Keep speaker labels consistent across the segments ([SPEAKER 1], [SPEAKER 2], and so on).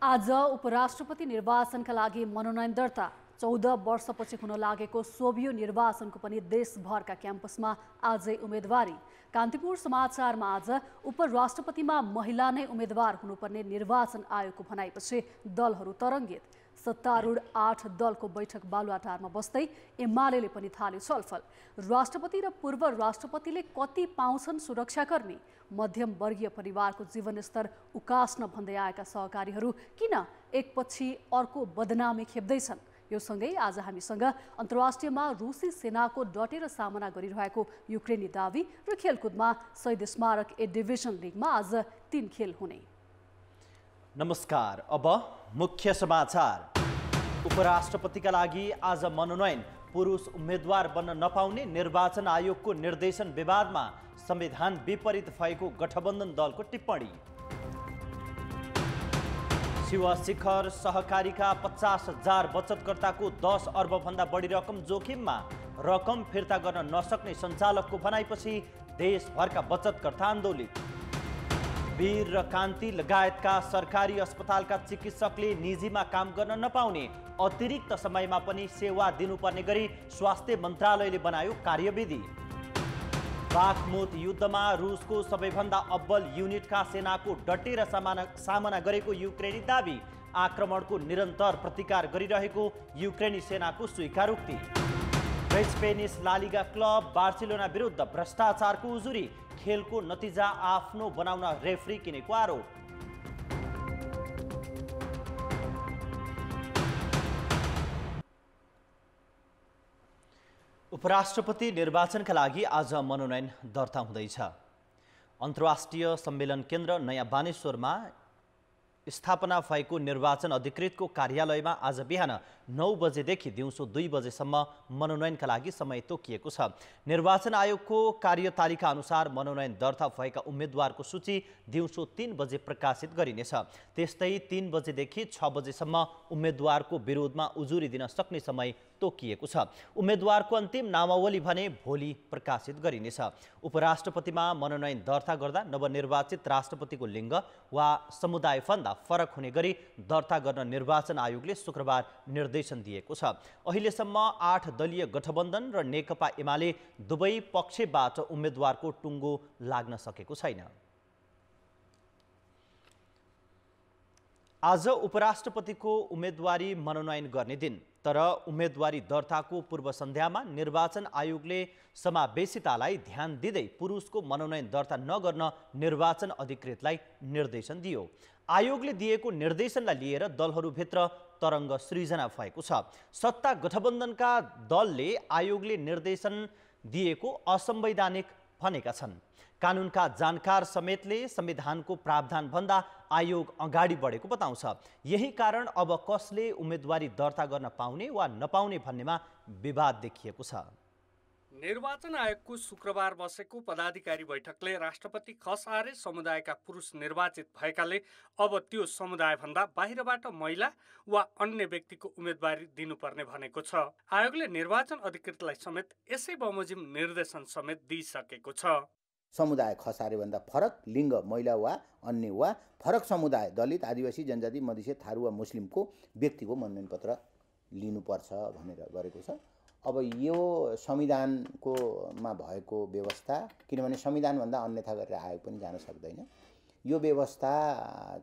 [SPEAKER 1] आज उपराष्ट्रपति निर्वाचनका लागि मनोनयन दर्ता 14 वर्षपछि हुन लागेको 16औं निर्वाचनको पनि देशभरका क्याम्पसमा आजै उम्मेदवारी। कान्तिपुर समाचारमा आज उपराष्ट्रपतिमा महिला नै उम्मेदवार हुनुपर्ने निर्वाचन आयोगको भनाइपछि दलहरू तरङ्गित। सत्तारूढ 8 दलको बैठक बालुवाटारमा बस्दै एमालेले पनि थाल्यो छलफल। राष्ट्रपति र पूर्व राष्ट्रपतिले कति पाउँछन् सुरक्षाकर्मी? मध्यम वर्गीय परिवारको जीवनस्तर उकास्न भन्दै आएका सहकारीहरू किन एकपछि अर्को बदनामी खेप्दैछन्? यो सँगै आज हामीसँग अन्तर्राष्ट्रियमा रुसी सेनाको डटेर सामना गरिरहेको युक्रेनी दावी र खेलकुदमा शहीद स्मारक ए डिभिजन लिगमा आज 3 खेल हुने।
[SPEAKER 2] नमस्कार, अब मुख्य समाचार। उपराष्ट्रपतिका लागि आज मनोनयन, पुरुष उम्मेदवार बन्न नपाउने निर्वाचन आयोगको निर्देशन विवादमा संविधान विपरीत भएको गठबन्धन दलको टिप्पणी। शिवशिखर सहकारीका 50,000 बचतकर्ताको 10 अर्बभन्दा बढी रकम जोखिममा, रकम फिर्ता गर्न नसक्ने सञ्चालकको भनाइपछि देशभरका बचतकर्ता आन्दोलित। वीर र कान्ति लगायतका सरकारी अस्पतालका चिकित्सकले निजीमा काम गर्न नपाउने, अतिरिक्त समयमा पनि सेवा दिनुपर्ने गरी स्वास्थ्य मन्त्रालयले बनायो कार्यविधि। बाखमुत युद्धमा रुसको सबैभन्दा अब्बल युनिटका सेनाको डटेर सामना गरेको युक्रेनी दावी, आक्रमणको निरन्तर प्रतिकार गरिरहेको युक्रेनी सेनाको स्वीकारोक्ति। स्पेनिस लालिगा क्लब बार्सिलोना विरुद्ध भ्रष्टाचारको उजुरी, खेलको नतिजा आफ्नो बनाउन रेफ्री किनेको आरोप। उपराष्ट्रपति निर्वाचनका लागि आज मनोनयन दर्ता हुँदैछ। अन्तर्राष्ट्रिय सम्मेलन केन्द्र नयाँ बानेश्वरमा स्थापना भएको निर्वाचन अधिकृतको कार्यालयमा आज बिहान 9 बजेदेखि दिउँसो 2 बजेसम्म मनोनयनका लागि समय तोकिएको छ। निर्वाचन आयोगको कार्यतालिका अनुसार मनोनयन दर्ता भएका उम्मेदवारको सूची दिउँसो 3 बजे प्रकाशित गरिनेछ। त्यस्तै 3 बजेदेखि 6 बजेसम्म उम्मेदवारको विरोधमा उजुरी दिन सक्ने समय तोकिएको छ। उम्मेदवारको अन्तिम नामावली भने भोलि प्रकाशित गरिनेछ। उपराष्ट्रपतिमा मनोनयन दर्ता गर्दा नवनिर्वाचित राष्ट्रपतिको लिङ्ग वा समुदायभन्दा फरक हुने गरी दर्ता गर्न निर्वाचन आयोगले शुक्रबार निर्देशन दिएको छ। अहिलेसम्म 8 दलीय गठबन्धन र नेकपा एमाले दुवै पक्षबाट उम्मेदवारको टुङ्गो लाग्न सकेको छैन। आज उपराष्ट्रपतिको उम्मेदवारी मनोनयन गर्ने दिन, तर उम्मेदवारी दर्ताको पूर्व सन्ध्यामा निर्वाचन आयोगले समावेशितालाई ध्यान दिँदै पुरुषको मनोनयन दर्ता नगर्न निर्वाचन अधिकृतलाई निर्देशन दियो। आयोगले दिएको निर्देशनलाई लिएर दलहरूभित्र तरङ्ग सृजना भएको छ। सत्ता गठबन्धनका दलले आयोगले निर्देशन दिएको असंवैधानिक भनेका छन्। कानुनका जानकार समेतले संविधानको प्रावधानभन्दा आयोग अगाडि बढेको बताउँछ। यही कारण अब कसले उम्मेदवारी दर्ता गर्न पाउने वा नपाउने भन्नेमा विवाद देखिएको छ।
[SPEAKER 3] निर्वाचन आयोगको शुक्रबार बसेको पदाधिकारी बैठकले राष्ट्रपति खसारे समुदायका पुरुष निर्वाचित भएकाले अब त्यो समुदायभन्दा बाहिरबाट महिला वा अन्य व्यक्तिको उम्मेदवारी दिनुपर्ने भनेको छ। आयोगले निर्वाचन अधिकृतलाई समेत यसै बमोजिम निर्देशन समेत दिइसकेको छ।
[SPEAKER 4] समुदाय खसारेभन्दा फरक लिङ्ग महिला वा अन्य वा फरक समुदाय दलित, आदिवासी, जनजाति, मधेसी, थारू वा मुस्लिमको व्यक्तिको मनोनयन पत्र लिनुपर्छ भनेर गरेको छ। अब यो संविधानकोमा भएको व्यवस्था, किनभने संविधानभन्दा अन्यथा गरेर आयोग पनि जान सक्दैन, यो व्यवस्था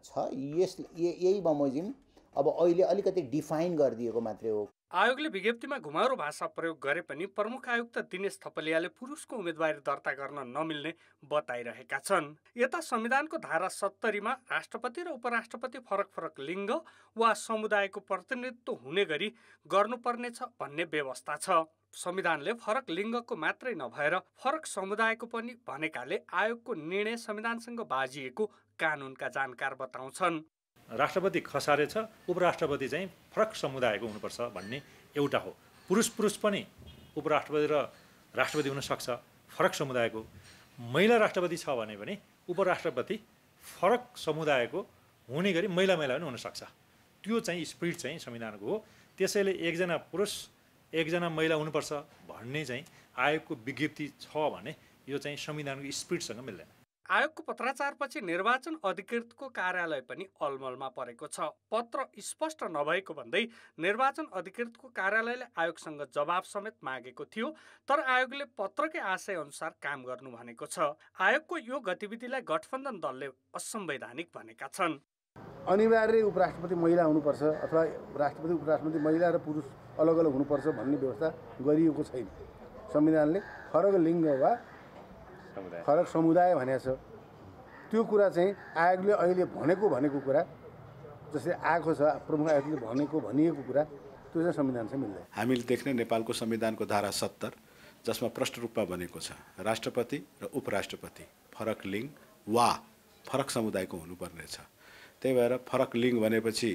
[SPEAKER 4] छ। यही बमोजिम अब अहिले अलिकति डिफाइन गरिदिएको मात्रै हो।
[SPEAKER 3] आयोगले विज्ञप्तिमा घुमाउरो भाषा प्रयोग गरे पनि प्रमुख आयुक्त दिनेश थपलियाले पुरुषको उम्मेदवारी दर्ता गर्न नमिल्ने बताइरहेका छन्। यता संविधानको धारा 70 मा राष्ट्रपति र उपराष्ट्रपति फरक फरक लिङ्ग वा समुदायको प्रतिनिधित्व हुने गरी गर्नुपर्नेछ भन्ने व्यवस्था छ। संविधानले फरक लिङ्गको मात्रै नभएर फरक समुदायको पनि भनेकाले आयोगको निर्णय संविधानसँग बाजिएको कानुनका जानकार बताउँछन्।
[SPEAKER 5] राष्ट्रपति खसारे छ, उपराष्ट्रपति चाहिँ फरक समुदायको हुनुपर्छ भन्ने एउटा हो। पुरुष पनि उपराष्ट्रपति र राष्ट्रपति हुन सक्छ फरक समुदायको। महिला राष्ट्रपति छ भने पनि उपराष्ट्रपति फरक समुदायको हुने गरी महिला पनि हुन सक्छ। त्यो चाहिँ स्पिरिट चाहिँ संविधानको हो। त्यसैले एकजना पुरुष एकजना महिला हुनुपर्छ भन्ने चाहिँ आयोगको विज्ञप्ति छ भने यो चाहिँ संविधानको स्पिरिटसँग मिल्दैन।
[SPEAKER 3] आयोगको पत्राचारपछि निर्वाचन अधिकृतको कार्यालय पनि अलमलमा परेको छ। पत्र स्पष्ट नभएको भन्दै निर्वाचन अधिकृतको कार्यालयले आयोगसँग जवाब समेत मागेको थियो, तर आयोगले पत्रकै आशय अनुसार काम गर्नु भनेको छ। आयोगको यो गतिविधिलाई गठबन्धन दलले असंवैधानिक भनेका छन्।
[SPEAKER 6] अनिवार्य उपराष्ट्रपति महिला हुनुपर्छ अथवा राष्ट्रपति उपराष्ट्रपति महिला र पुरुष अलग अलग हुनुपर्छ भन्ने व्यवस्था गरिएको छैन। संविधानले फरक लिङ्ग वा फरक समुदाय भनेको छ। त्यो कुरा चाहिँ आयोगले अहिले भनेको कुरा जस्तै आएको छ, प्रमुख आयोगले भनिएको कुरा त्यो चाहिँ संविधानसँग मिल्दैन।
[SPEAKER 7] हामीले देख्ने नेपालको संविधानको धारा 70 जसमा प्रष्ट रूपमा भनेको छ राष्ट्रपति र उपराष्ट्रपति फरक लिङ्ग वा फरक समुदायको हुनुपर्ने छ। त्यही भएर फरक लिङ्ग भनेपछि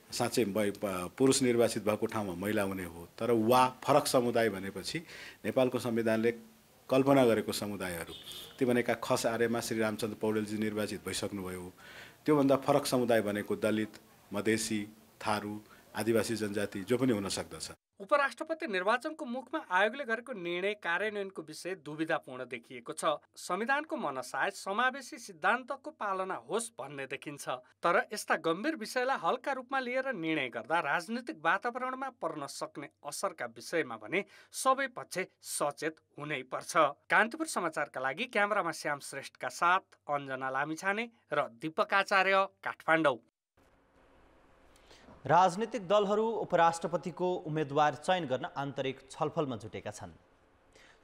[SPEAKER 7] साँच्चै पुरुष निर्वाचित भएको ठाउँमा महिला हुने हो, तर वा फरक समुदाय भनेपछि नेपालको संविधानले कल्पना गरेको समुदायहरू ती भनेका खस आर्यमा श्री रामचन्द्र पौडेलजी निर्वाचित भइसक्नुभयो। त्योभन्दा फरक समुदाय भनेको दलित, मधेसी, थारू, आदिवासी जनजाति जो पनि हुन सक्दछ।
[SPEAKER 3] उपराष्ट्रपति निर्वाचनको मुखमा आयोगले गरेको निर्णय कार्यान्वयनको विषय दुविधापूर्ण देखिएको छ। संविधानको मनसाय समावेशी सिद्धान्तको पालना होस् भन्ने देखिन्छ, तर यस्ता गम्भीर विषयलाई हल्का रूपमा लिएर निर्णय गर्दा राजनीतिक वातावरणमा पर्न सक्ने असरका विषयमा भने सबै पक्ष सचेत हुनै पर्छ। कान्तिपुर समाचारका लागि क्यामेरामा श्याम श्रेष्ठका साथ अञ्जना लामिछाने र दीपक आचार्य, काठमाडौँ।
[SPEAKER 2] राजनीतिक दलहरू उपराष्ट्रपतिको उम्मेदवार चयन गर्न आन्तरिक छलफलमा जुटेका छन्।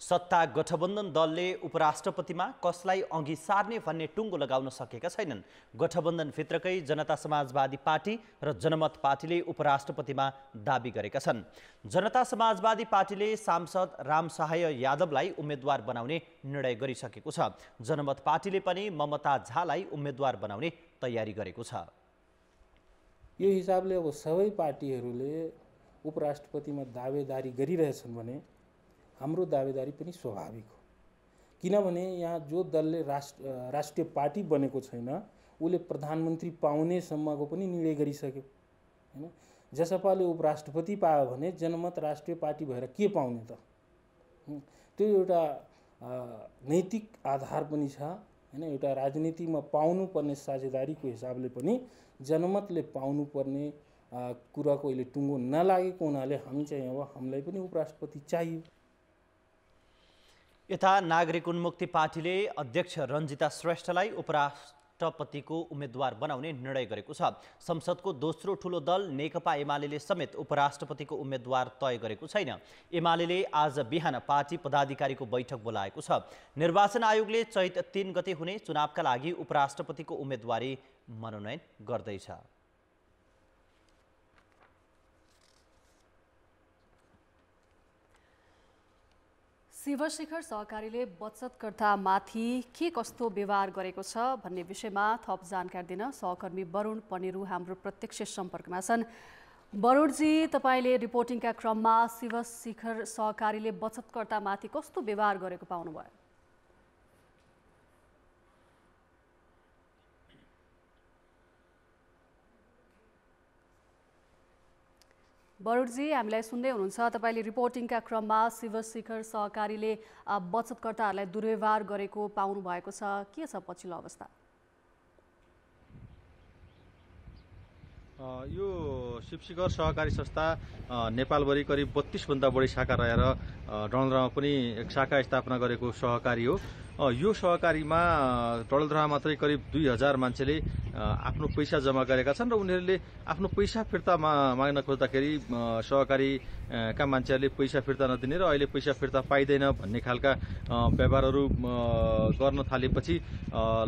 [SPEAKER 2] सत्ता गठबन्धन दलले उपराष्ट्रपतिमा कसलाई अघि सार्ने भन्ने टुङ्गो लगाउन सकेका छैनन्। गठबन्धनभित्रकै जनता समाजवादी पार्टी र जनमत पार्टीले उपराष्ट्रपतिमा दाबी गरेका छन्। जनता समाजवादी पार्टीले सांसद रामसहाय यादवलाई उम्मेदवार बनाउने निर्णय गरिसकेको छ। जनमत पार्टीले पनि ममता झालाई उम्मेदवार बनाउने तयारी गरेको छ।
[SPEAKER 8] यो हिसाबले अब सबै पार्टीहरूले उपराष्ट्रपतिमा दावेदारी गरिरहेछन् भने हाम्रो दावेदारी पनि स्वाभाविक हो। किनभने यहाँ जो दलले राष्ट्रिय पार्टी बनेको छैन उसले प्रधानमन्त्री पाउनेसम्मको पनि निर्णय गरिसक्यो हैन। जसपाले उपराष्ट्रपति पायो भने जनमत राष्ट्रिय पार्टी भएर के पाउने त? त्यो एउटा नैतिक आधार पनि छ हैन। एउटा राजनीतिमा पाउनुपर्ने साझेदारीको हिसाबले पनि जनमतले पाउनुपर्ने कुराको अहिले टुङ्गो नलागेको हुनाले हामी चाहिँ अब हामीलाई पनि उपराष्ट्रपति चाहियो।
[SPEAKER 2] यता नागरिक उन्मुक्ति पार्टीले अध्यक्ष रञ्जिता श्रेष्ठलाई उपराष्ट्रपतिको उम्मेदवार बनाउने निर्णय गरेको छ। संसदको दोस्रो ठूलो दल नेकपा एमाले समेत उपराष्ट्रपतिको उम्मेदवार तय गरेको छैन। एमाले आज बिहान पार्टी पदाधिकारीको बैठक बोलाएको छ। निर्वाचन आयोगले चैत 3 गते हुने चुनावका लागि उपराष्ट्रपतिको उम्मेदवारी मनोनयन गर्दैछ।
[SPEAKER 1] शिवशिखर सहकारीले बचतकर्तामाथि के कस्तो व्यवहार गरेको छ भन्ने विषयमा थप जानकारी दिन सहकर्मी वरुण पनेरू हाम्रो प्रत्यक्ष सम्पर्कमा छन्। वरुणजी, तपाईले रिपोर्टिङका क्रममा शिवशिखर सहकारीले बचतकर्तामाथि कस्तो व्यवहार गरेको पाउनुभयो? वरुणजी, हामीलाई सुन्दै हुनुहुन्छ? तपाईले रिपोर्टिङका क्रममा शिवशिखर सहकारीले बचतकर्ताहरूलाई दुर्व्यवहार गरेको पाउनु भएको छ, के छ पछिल्लो अवस्था?
[SPEAKER 9] यो शिवशिखर सहकारी संस्था नेपालभरि करिब 32 भन्दा बढी शाखा रहेर डडेलधुरामा पनि एक शाखा स्थापना गरेको सहकारी हो। यो सहकारीमा डडेलधुरामा मात्रै करिब 2000 मान्छेले आफ्नो पैसा जम्मा गरेका छन् र उनीहरूले आफ्नो पैसा फिर्ता माग्न खोज्दाखेरि सहकारीका मान्छेहरूले पैसा फिर्ता नदिने र अहिले पैसा फिर्ता पाइँदैन भन्ने खालका व्यवहारहरू गर्न थालेपछि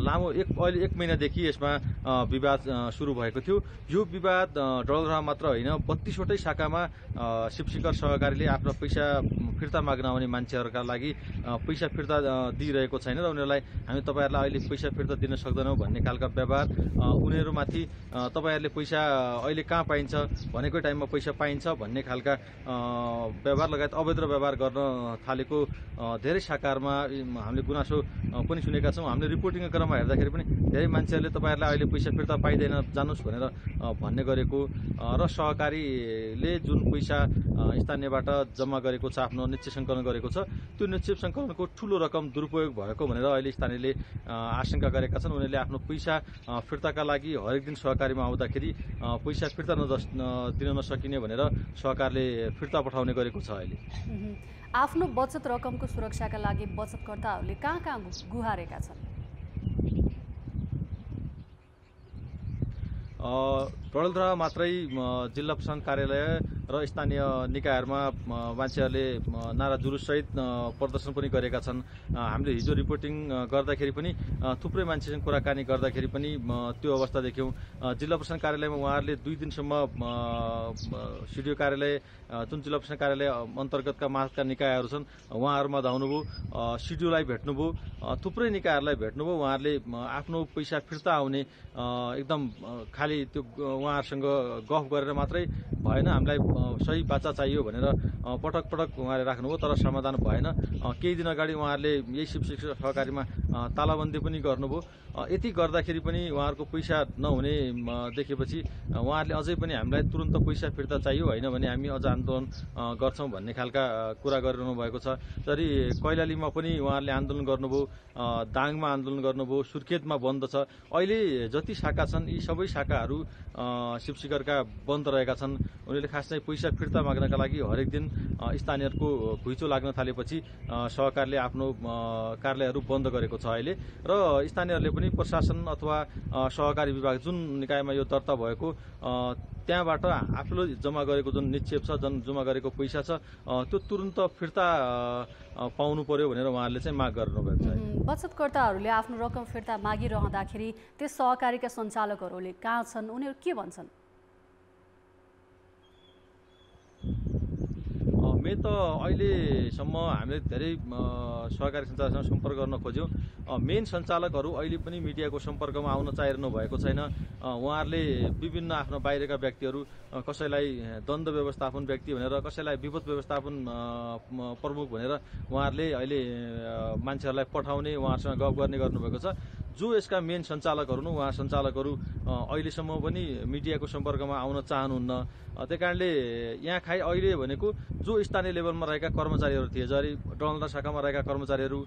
[SPEAKER 9] लामो अहिले 1 महिनादेखि यसमा विवाद सुरु भएको थियो। यो विवाद डडेलधुरामा मात्र होइन 32 वटै शाखामा शिवशिखर सहकारीले आफ्नो पैसा फिर्ता माग्न आउने मान्छेहरूका लागि पैसा फिर्ता दिइरहेको छैन र उनीहरूलाई हामी तपाईहरुलाई अहिले पैसा फिर्ता दिन सक्दैनौं भन्ने खालका व्यवहार उनीहरूमाथि तपाईँहरूले पैसा अहिले कहाँ पाइन्छ, भनेकै टाइममा पैसा पाइन्छ भन्ने खालका व्यवहार लगायत अवैध व्यवहार गर्न थालेको धेरै शाखाहरूमा हामीले गुनासो पनि सुनेका छौँ। हामीले रिपोर्टिङको क्रममा हेर्दाखेरि पनि धेरै मान्छेहरूले तपाईँहरूलाई अहिले पैसा फिर्ता पाइँदैन जानुहोस् भनेर भन्ने गरेको र सहकारीले जुन पैसा स्थानीयबाट जम्मा गरेको छ, आफ्नो निश्चय सङ्कलन गरेको छ, त्यो निश्चय सङ्कलनको ठुलो रकम दुरुपयोग भएको भनेर अहिले स्थानीयले आशंका गरेका छन्। उनीहरूले आफ्नो पैसा फिर्ताका लागि हरेक दिन सहकारीमा आउँदाखेरि पैसा फिर्ता दिन नसकिने भनेर सहकारले फिर्ता पठाउने गरेको छ। अहिले
[SPEAKER 1] आफ्नो बचत रकमको सुरक्षाका लागि बचतकर्ताहरूले कहाँ कहाँ गुहारेका छन्?
[SPEAKER 9] डडेलधुरा मात्रै जिल्ला प्रशासन कार्यालय र स्थानीय निकायहरूमा मान्छेहरूले नारा जुलुससहित प्रदर्शन पनि गरेका छन्। हामीले हिजो रिपोर्टिङ गर्दाखेरि पनि थुप्रै मान्छेसँग कुराकानी गर्दाखेरि पनि त्यो अवस्था देख्यौँ। जिल्ला प्रशासन कार्यालयमा उहाँहरूले 2 दिनसम्म सिडिओ कार्यालय जुन जिल्ला प्रशासन कार्यालय अन्तर्गतका माथका निकायहरू छन् उहाँहरूमा धाउनुभयो, सिडिओलाई भेट्नुभयो, थुप्रै निकायहरूलाई भेट्नुभयो। उहाँहरूले आफ्नो पैसा फिर्ता आउने एकदम खालि त्यो उहाँहरूसँग गफ गरेर मात्रै भएन, हामीलाई सही बाचा चाहियो भनेर पटक पटक उहाँले राख्नुभयो, तर समाधान भएन। केही दिन अगाडि उहाँहरूले यही शिव शिक्षा सहकारीमा तालाबन्दी पनि गर्नुभयो। यति गर्दाखेरि पनि उहाँहरूको पैसा नहुने देखेपछि उहाँहरूले अझै पनि हामीलाई तुरन्त पैसा फिर्ता चाहियो, होइन भने हामी अझ आन्दोलन गर्छौँ भन्ने खालका कुरा गरिरहनु भएको छ। जरी कैलालीमा पनि उहाँहरूले आन्दोलन गर्नुभयो, दाङमा आन्दोलन गर्नुभयो, सुर्खेतमा बन्द छ। अहिले जति शाखा छन् यी सबै शाखाहरू शिवशिखरका बन्द रहेका छन्। उनीहरूले खास चाहिँ पैसा फिर्ता माग्नका लागि हरेक दिन स्थानीयहरूको घुइँचो लाग्न थालेपछि सहकारले आफ्नो कार्यालयहरू बन्द गरेको छ अहिले। र स्थानीयहरूले पनि प्रशासन अथवा सहकारी विभाग जुन निकायमा यो दर्ता भएको त्यहाँबाट आफूले जम्मा गरेको जुन निक्षेप छ, जुन जम्मा गरेको पैसा छ त्यो तुरन्त फिर्ता पाउनु पर्यो भनेर उहाँहरूले चाहिँ माग गर्नुभएको छ।
[SPEAKER 1] बचतकर्ताहरूले आफ्नो रकम फिर्ता मागिरहँदाखेरि त्यस सहकारीका सञ्चालकहरूले कहाँ छन्, उनीहरू के भन्छन्?
[SPEAKER 9] मेन त अहिलेसम्म हामीले धेरै सहकारी सञ्चालकसँग सम्पर्क गर्न खोज्यौँ। मेन सञ्चालकहरू अहिले पनि मिडियाको सम्पर्कमा आउन चाहिरहनु भएको छैन। उहाँहरूले विभिन्न आफ्नो बाहिरका व्यक्तिहरू, कसैलाई द्वन्द्व व्यवस्थापन व्यक्ति भनेर, कसैलाई विपद व्यवस्थापन प्रमुख भनेर उहाँहरूले अहिले मान्छेहरूलाई पठाउने, उहाँहरूसँग गफ गर्ने गर्नुभएको छ। जो यसका मेन सञ्चालकहरू हुन् उहाँ सञ्चालकहरू अहिलेसम्म पनि मिडियाको सम्पर्कमा आउन चाहनुहुन्न। त्यही कारणले यहाँ अहिले भनेको जो स्थानीय लेभलमा रहेका कर्मचारीहरू थिए, जरी डडेलधुरा शाखामा रहेका कर्मचारीहरू,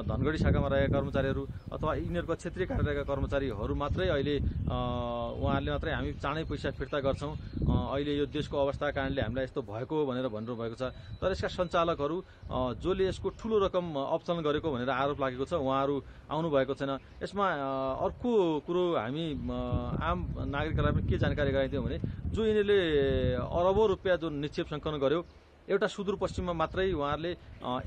[SPEAKER 9] धनगढी शाखामा रहेका कर्मचारीहरू अथवा यिनीहरूको क्षेत्रीय कार्यालयका कर्मचारीहरू मात्रै अहिले उहाँहरूले मात्रै हामी चाँडै पैसा फिर्ता गर्छौँ, अहिले यो देशको अवस्थाका कारणले हामीलाई यस्तो भएको भनेर भनिरहनु भएको छ। तर यसका सञ्चालकहरू जसले यसको ठुलो रकम अपचलन गरेको भनेर आरोप लागेको छ उहाँहरू आउनुभएको छैन। यसमा अर्को कुरो हामी आम नागरिकहरूलाई पनि के जानकारी गराइदियौँ भने जो यिनीहरूले अरबौँ रुपियाँ जुन निक्षेप सङ्कलन गर्यो, एउटा सुदूरपश्चिममा मात्रै उहाँहरूले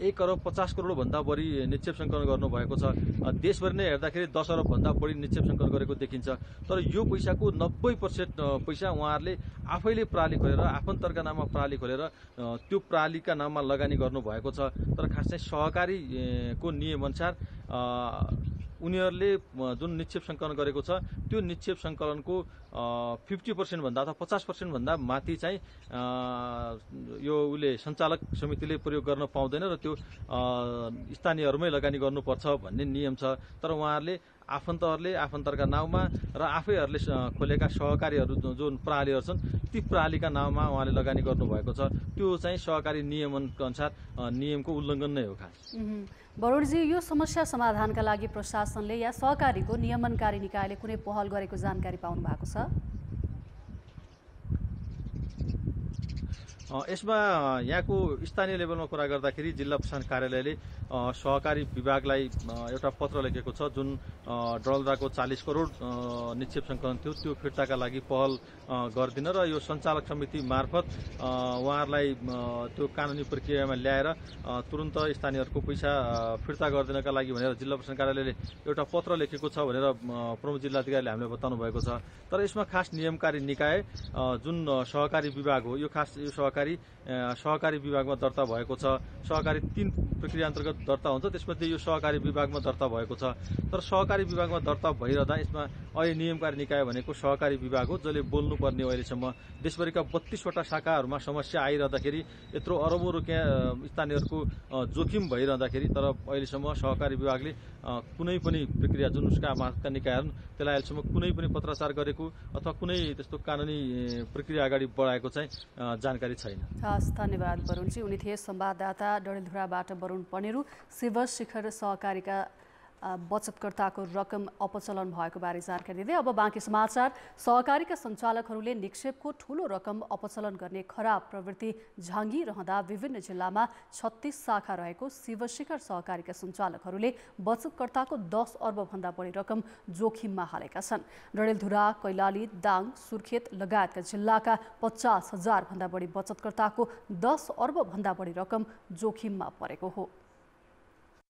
[SPEAKER 9] 1 अरब 50 करोडभन्दा बढी निक्षेप सङ्कलन गर्नुभएको छ। देशभरि नै हेर्दाखेरि 10 अरबभन्दा बढी निक्षेप सङ्कलन गरेको देखिन्छ। तर यो पैसाको 90% पैसा उहाँहरूले आफैले प्रणाली खोलेर, आफन्तरका नाममा प्रणाली खोलेर त्यो प्रणालीका नाममा लगानी गर्नुभएको छ। तर खास चाहिँ सहकारीको नियमअनुसार उनीहरूले जुन निक्षेप सङ्कलन गरेको छ त्यो निक्षेप सङ्कलनको 50% भन्दा अथवा 50% भन्दा माथि चाहिँ यो उसले सञ्चालक समितिले प्रयोग गर्न पाउँदैन र त्यो स्थानीयहरूमै लगानी गर्नुपर्छ भन्ने नियम छ। तर उहाँहरूले आफन्तहरूले आफन्तरका नाउँमा र आफैहरूले खोलेका सहकारीहरू जुन प्रणालीहरू छन् ती प्रणालीका नाउँमा उहाँले लगानी गर्नुभएको छ। त्यो चाहिँ सहकारी नियमअनुसार नियमको उल्लङ्घन नै हो खास।
[SPEAKER 1] बरुणजी, यो समस्या समाधानका लागि प्रशासनले या सहकारीको नियमनकारी निकायले कुनै पहल गरेको जानकारी पाउनु भएको छ?
[SPEAKER 9] यसमा यहाँको स्थानीय लेभलमा कुरा गर्दाखेरि जिल्ला प्रशासन कार्यालयले सहकारी विभागलाई एउटा पत्र लेखेको छ जुन डडेलधुराको 40 करोड निक्षेप सङ्कलन थियो त्यो फिर्ताका लागि पहल गर्दिन र यो सञ्चालक समिति मार्फत उहाँहरूलाई त्यो कानुनी प्रक्रियामा ल्याएर तुरन्त स्थानीयहरूको पैसा फिर्ता गरिदिनका लागि भनेर जिल्ला प्रशासन कार्यालयले एउटा पत्र लेखेको छ भनेर प्रमुख जिल्लाधिकारीले हामीलाई बताउनु भएको छ। तर यसमा खास नियमकारी निकाय जुन सहकारी विभाग हो, यो खास यो सहकारी विभागमा दर्ता भएको छ। सहकारी 3 प्रक्रिया अन्तर्गत दर्ता हुन्छ, त्यसमध्ये यो सहकारी विभागमा दर्ता भएको छ। तर सहकारी विभागमा दर्ता भइरहँदा यसमा अहिले नियमकारी निकाय भनेको सहकारी विभाग हो, जसले बोल्नुपर्ने अहिलेसम्म देशभरिका 32वटा शाखाहरूमा समस्या आइरहँदाखेरि यत्रो अरबौं रुपियाँ स्थानीयहरूको जोखिम भइरहँदाखेरि तर अहिलेसम्म सहकारी विभागले कुनै पनि प्रक्रिया जुन उसका माथका निकाय हुन् त्यसलाई अहिलेसम्म कुनै पनि पत्राचार गरेको अथवा कुनै त्यस्तो कानुनी प्रक्रिया अगाडि बढाएको चाहिँ जानकारी छैन।
[SPEAKER 1] हस्, धन्यवाद वरुणजी। उनी थिए संवाददाता डडेलधुराबाट वरुण पनेरू। शिव शिखर सहकारीका बचतकर्ताको रकम अपचलन भएको बारे जानकारी दिँदै अब बाँकी समाचार। सहकारीका सञ्चालकहरूले निक्षेपको ठूलो रकम अपचलन गर्ने खराब प्रवृत्ति झाँगिरहँदा विभिन्न जिल्लामा 36 शाखा रहेको शिवशिखर सहकारीका सञ्चालकहरूले बचतकर्ताको 10 अर्बभन्दा बढी रकम जोखिममा हालेका छन्। डडेलधुरा, कैलाली, दाङ, सुर्खेत लगायतका जिल्लाका 50,000 भन्दा बढी बचतकर्ताको 10 अर्बभन्दा बढी रकम जोखिममा परेको हो।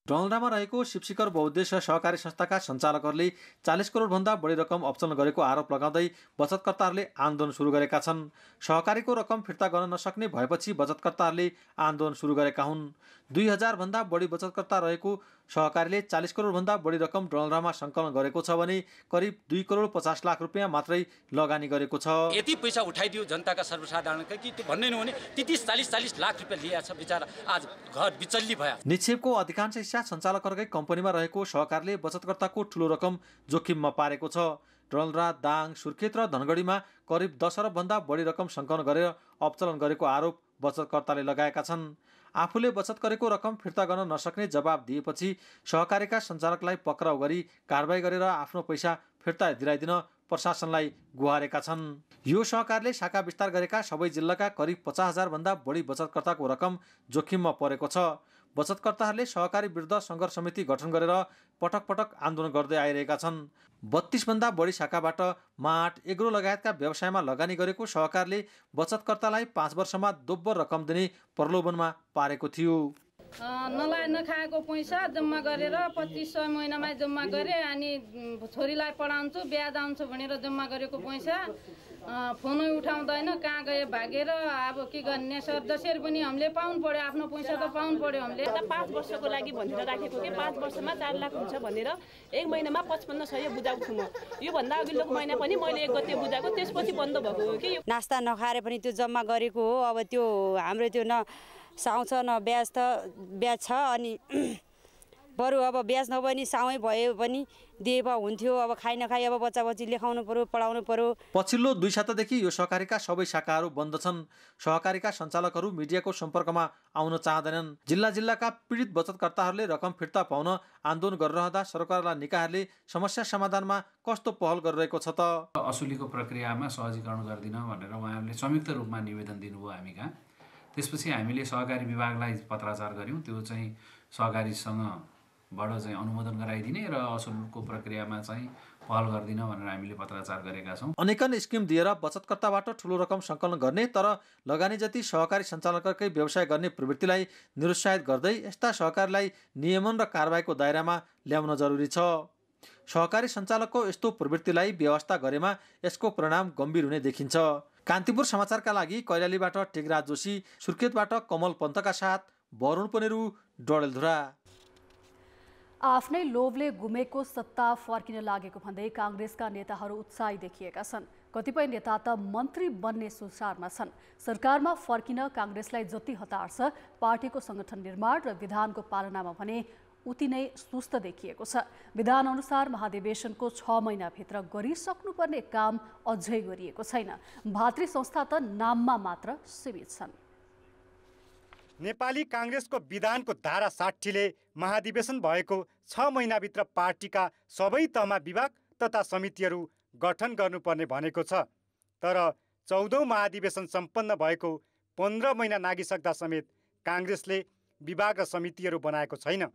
[SPEAKER 10] डडेलधुरामा रहेको शिवशिखर बहुउद्देश्य सहकारी संस्थाका सञ्चालकहरूले 40 करोडभन्दा बढी रकम अपचलन गरेको आरोप लगाउँदै बचतकर्ताहरूले आन्दोलन सुरु गरेका छन्। सहकारीको रकम फिर्ता गर्न नसक्ने भएपछि बचतकर्ताहरूले आन्दोलन सुरु गरेका हुन्। 2000 भन्दा बढी बचतकर्ता रहेको सहकारीले 40 करोडभन्दा बढी रकम डडेलधुरामा सङ्कलन गरेको छ भने करिब 2 करोड 50 लाख रुपियाँ मात्रै लगानी गरेको छ।
[SPEAKER 11] यति पैसा उठाइदियो जनताका सर्वसाधारणका कि त्यो भन्ने नहुने 30-40 लाख रुपियाँ लिएको छ बिचारा, आज घर बिचल्ली भयो।
[SPEAKER 10] निक्षेपको अधिकांश हिस्सा सञ्चालकहरूकै कम्पनीमा रहेको सहकारीले बचतकर्ताको ठूलो रकम जोखिममा पारेको छ। डडेलधुरा, दाङ, सुर्खेत र धनगढीमा करिब 10 अरबभन्दा बढी रकम सङ्कलन गरेर अपचलन गरेको आरोप बचतकर्ताले लगाएका छन्। आफूले बचत गरेको रकम फिर्ता गर्न नसक्ने जवाब दिएपछि सहकारीका सञ्चालकलाई पक्राउ गरी कारबाही गरेर आफ्नो पैसा फिर्ता दिलाइदिन प्रशासनलाई गुहारेका छन्। यो सहकारीले शाखा विस्तार गरेका सबै जिल्लाका करिब 50,000 भन्दा बढी बचतकर्ताको रकम जोखिममा परेको छ। बचतकर्ताहरूले सहकारी विरुद्ध सङ्घर्ष समिति गठन गरेर पटक पटक आन्दोलन गर्दै आइरहेका छन्। 32 भन्दा बढी शाखाबाट माट, एग्रो लगायतका व्यवसायमा लगानी गरेको सहकारीले बचतकर्तालाई 5 वर्षमा दोब्बर रकम दिने प्रलोभनमा पारेको थियो।
[SPEAKER 12] नलाइ नखाएको पैसा जम्मा गरेर 2500 महिनामा जम्मा गरे, अनि छोरीलाई पढाउँछु बिहा जान्छु भनेर जम्मा गरेको पैसा फोनै उठाउँदैन, कहाँ गए भागेर। अब के गर्ने सर, जसरी पनि हामीले पाउनु पर्यो, आफ्नो पैसा त पाउनु पर्यो। हामीले
[SPEAKER 13] 5 वर्षको लागि भनेर राखेको कि 5 वर्षमा 4 लाख हुन्छ भनेर 1 महिनामा 5500 बुझाएको छु म। योभन्दा अघिल्लो महिना पनि मैले 1 गते बुझाएको, त्यसपछि बन्द भएको हो कि।
[SPEAKER 14] नास्ता नखाएर पनि त्यो जम्मा गरेको हो। अब त्यो हाम्रो त्यो न साउँछ न ब्याज छ, अनि बरु अब ब्याज नभए नि साउै भए पनि दिए भए हुन्थ्यो। अब खाइ नखाइ अब बच्चा बच्ची लेखाउनु पर्यो, पढाउनु पर्यो।
[SPEAKER 10] पछिल्लो 2 सातादेखि यो सहकारीका सबै शाखाहरू बन्द छन्। सहकारीका सञ्चालकहरू मिडियाको सम्पर्कमा आउन चाहँदैनन्। जिल्लाका पीडित बचतकर्ताहरूले रकम फिर्ता पाउन आन्दोलन गरिरहँदा सरकारलाई निकायहरूले समस्या समाधानमा कस्तो पहल गरिरहेको छ त?
[SPEAKER 15] असुलीको प्रक्रियामा सहजीकरण गरिदिन भनेर उहाँहरूले संयुक्त रूपमा निवेदन दिनुभयो हामी कहाँ। त्यसपछि हामीले सहकारी विभागलाई पत्राचार गऱ्यौँ। त्यो चाहिँ सहकारीसँग बाट चाहिँ अनुमोदन गराइदिने र असुलको प्रक्रियामा चाहिँ पहल गरिदिन भनेर हामीले पत्राचार गरेका छौँ।
[SPEAKER 10] अनेकन स्किम दिएर बचतकर्ताबाट ठूलो रकम सङ्कलन गर्ने तर लगानी जति सहकारी सञ्चालककै व्यवसाय गर्ने प्रवृत्तिलाई निरुत्साहित गर्दै यस्ता सहकारीलाई नियमन र कारबाहीको दायरामा ल्याउन जरुरी छ। सहकारी सञ्चालकको यस्तो प्रवृत्तिलाई व्यवस्था गरेमा यसको परिणाम गम्भीर हुने देखिन्छ। कान्तिपुर समाचारका लागि कैलालीबाट टेकराज जोशी, सुर्खेतबाट कमल पन्तका साथ वरुण पनेरू, डडेलधुरा।
[SPEAKER 1] आफ्नै लोभले गुमेको सत्ता फर्किन लागेको भन्दै काङ्ग्रेसका नेताहरू उत्साही देखिएका छन्। कतिपय नेता त मन्त्री बन्ने सुसारमा छन्। सरकारमा फर्किन काङ्ग्रेसलाई जति हतार छ, पार्टीको सङ्गठन निर्माण र विधानको पालनामा भने उति नै सुस्त देखिएको छ। विधान अनुसार महाधिवेशनको 6 महिनाभित्र गरिसक्नुपर्ने काम अझै गरिएको छैन। भातृ संस्था त नाममा मात्र सीमित छन्।
[SPEAKER 16] नेपाली काङ्ग्रेसको विधानको धारा 60ले महाधिवेशन भएको 6 महिनाभित्र पार्टीका सबै तहमा विभाग तथा समितिहरू गठन गर्नुपर्ने भनेको छ। तर 14औं महाधिवेशन सम्पन्न भएको 15 महिना नागिसक्दा समेत काङ्ग्रेसले विभाग र समितिहरू बनाएको छैन।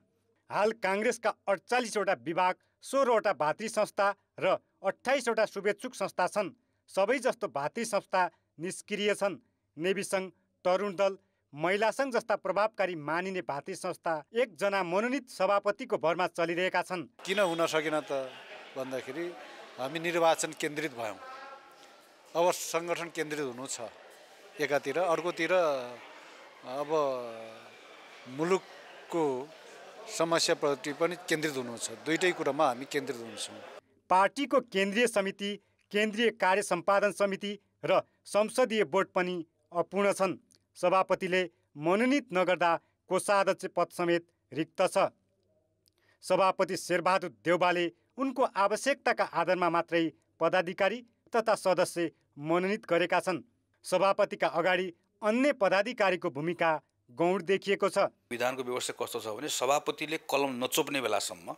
[SPEAKER 16] हाल काङ्ग्रेसका 48वटा विभाग, 16वटा भातृ संस्था र 28वटा शुभेच्छुक संस्था छन्। सबै जस्तो भातृ संस्था निष्क्रिय छन्। नेवी सङ्घ, तरुण दल, महिला सङ्घ जस्ता प्रभावकारी मानिने भातृ संस्था एकजना मनोनित सभापतिको भरमा चलिरहेका छन्।
[SPEAKER 17] किन हुन सकेन त भन्दाखेरि हामी निर्वाचन केन्द्रित भयौँ। अब सङ्गठन केन्द्रित हुनु छ एकातिर, अर्कोतिर अब मुलुकको समस्याप्रति पनि केन्द्रित हुनु छ। दुईटै कुरामा हामी केन्द्रित हुन्छौँ।
[SPEAKER 16] पार्टीको केन्द्रीय समिति, केन्द्रीय कार्य सम्पादन समिति र संसदीय बोर्ड पनि अपूर्ण छन्। सभापतिले मनोनित नगर्दा कोषाध्यक्ष पद समेत रिक्त छ। सभापति शेरबहादुर देउवाले उनको आवश्यकताका आधारमा मात्रै पदाधिकारी तथा सदस्य मनोनित गरेका छन्। सभापतिका अगाडि अन्य पदाधिकारीको भूमिका गौण देखिएको छ।
[SPEAKER 18] विधानको व्यवस्था कस्तो छ भने सभापतिले कलम नचोप्ने बेलासम्म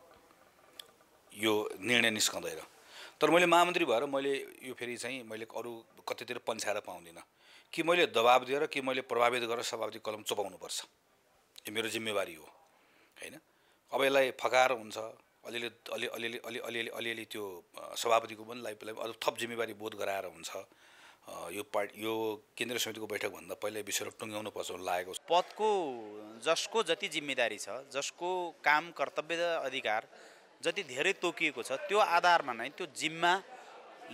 [SPEAKER 18] यो निर्णय निस्कँदैन। तर मैले महामन्त्री भएर मैले यो फेरि चाहिँ मैले अरू कतैतिर पन्छाएर पाउँदिनँ कि मैले दबाब दिएर कि मैले प्रभावित गरेर सभापति कलम चोपाउनुपर्छ। यो मेरो जिम्मेवारी हो हैन। अब यसलाई फकाएर हुन्छ अलिअलि त्यो सभापतिको पनि अझ थप जिम्मेवारी बोध गराएर हुन्छ। यो केन्द्रीय समितिको बैठक भन्दा पहिला विषयलाई टुङ्ग्याउनु पर्छ लागेको छ।
[SPEAKER 19] पदको जसको जति जिम्मेदारी छ, जसको काम कर्तव्य अधिकार जति धेरै तोकिएको छ, त्यो आधारमा नै त्यो जिम्मा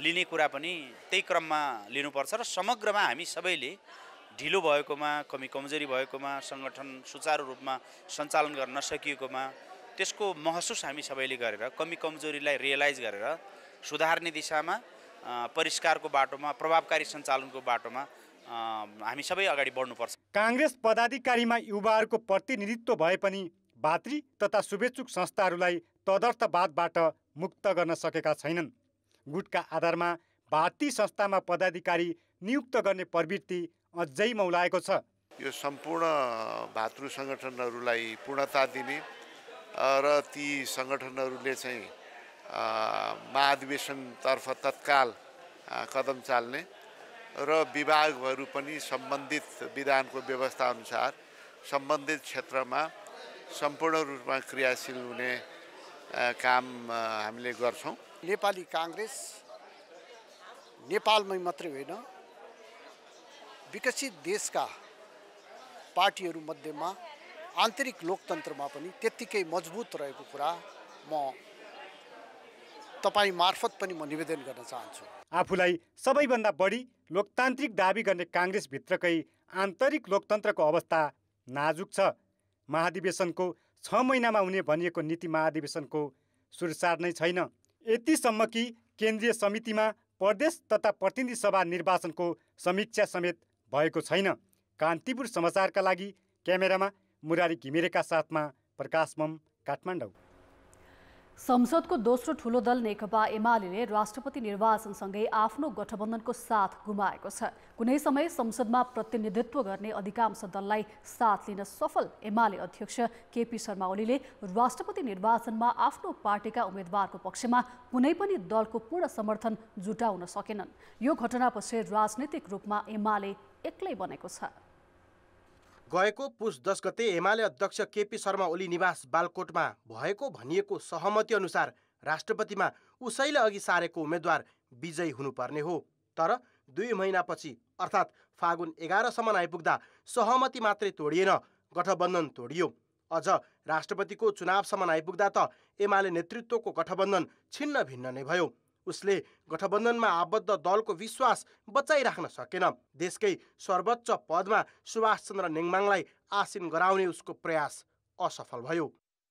[SPEAKER 19] लिने कुरा पनि त्यही क्रममा लिनुपर्छ र समग्रमा हामी सबैले ढिलो भएकोमा, कमी कमजोरी भएकोमा, सङ्गठन सुचारू रूपमा सञ्चालन गर्न नसकिएकोमा त्यसको महसुस हामी सबैले गरेर कमी कमजोरीलाई रियलाइज गरेर सुधार्ने दिशामा, परिष्कारको बाटोमा, प्रभावकारी सञ्चालनको बाटोमा हामी सबै अगाडि बढ्नुपर्छ।
[SPEAKER 16] काङ्ग्रेस पदाधिकारीमा युवाहरूको प्रतिनिधित्व भए पनि भातृ तथा शुभेच्छुक संस्थाहरूलाई तदर्थवादबाट मुक्त गर्न सकेका छैनन्। गुटका आधारमा भारतीय संस्थामा पदाधिकारी नियुक्त गर्ने प्रवृत्ति अझै मौलाएको छ।
[SPEAKER 20] यो सम्पूर्ण भातृ सङ्गठनहरूलाई पूर्णता दिने र ती सङ्गठनहरूले चाहिँ महाधिवेशनतर्फ तत्काल कदम चाल्ने र विभागहरू पनि सम्बन्धित विधानको व्यवस्था अनुसार सम्बन्धित क्षेत्रमा सम्पूर्ण रूपमा क्रियाशील हुने काम हामीले गर्छौँ।
[SPEAKER 21] नेपाली काङ्ग्रेस नेपालमै मात्रै होइन विकसित देशका पार्टीहरू मध्येमा आन्तरिक लोकतन्त्रमा पनि त्यत्तिकै मजबुत रहेको कुरा म तपाईँ मार्फत पनि म निवेदन गर्न चाहन्छु।
[SPEAKER 16] आफूलाई सबैभन्दा बढी लोकतान्त्रिक दाबी गर्ने काङ्ग्रेसभित्रकै आन्तरिक लोकतन्त्रको अवस्था नाजुक छ। महाधिवेशनको 6 महिनामा हुने भनिएको नीति महाधिवेशनको सुरसार नै छैन। यतिसम्म कि केन्द्रीय समितिमा प्रदेश तथा प्रतिनिधि सभा निर्वाचनको समीक्षा समेत भएको छैन। कान्तिपुर समाचारका लागि क्यामेरामा मुरारी घिमिरेका साथमा प्रकाश मम, काठमाडौँ।
[SPEAKER 1] संसदको दोस्रो ठूलो दल नेकपा एमाले राष्ट्रपति निर्वाचनसँगै आफ्नो गठबन्धनको साथ गुमाएको छ। कुनै समय संसदमा प्रतिनिधित्व गर्ने अधिकांश दललाई साथ लिन सफल एमाले अध्यक्ष केपी शर्मा ओलीले राष्ट्रपति निर्वाचनमा आफ्नो पार्टीका उम्मेदवारको पक्षमा कुनै पनि दलको पूर्ण समर्थन जुटाउन सकेनन्। यो घटनापछि राजनीतिक रूपमा एमाले एक्लै बनेको छ।
[SPEAKER 22] गएको पुस 10 गते एमाले अध्यक्ष केपी शर्मा ओली निवास बालकोटमा भएको भनिएको सहमति अनुसार राष्ट्रपतिमा उसैले अघि सारेको उम्मेद्वार विजयी हुनुपर्ने हो। तर 2 महिनापछि अर्थात् फागुन 11 सम्म आइपुग्दा सहमति मात्रै तोडिएन, गठबन्धन तोडियो। अझ राष्ट्रपतिको चुनावसम्म आइपुग्दा त एमाले नेतृत्वको गठबन्धन छिन्न भिन्न नै भयो। उसले गठबन्धनमा आबद्ध दलको विश्वास बचाइराख्न सकेन। देशकै सर्वोच्च पदमा सुभाष चन्द्र नेङमाङलाई आसीन गराउने उसको प्रयास असफल भयो।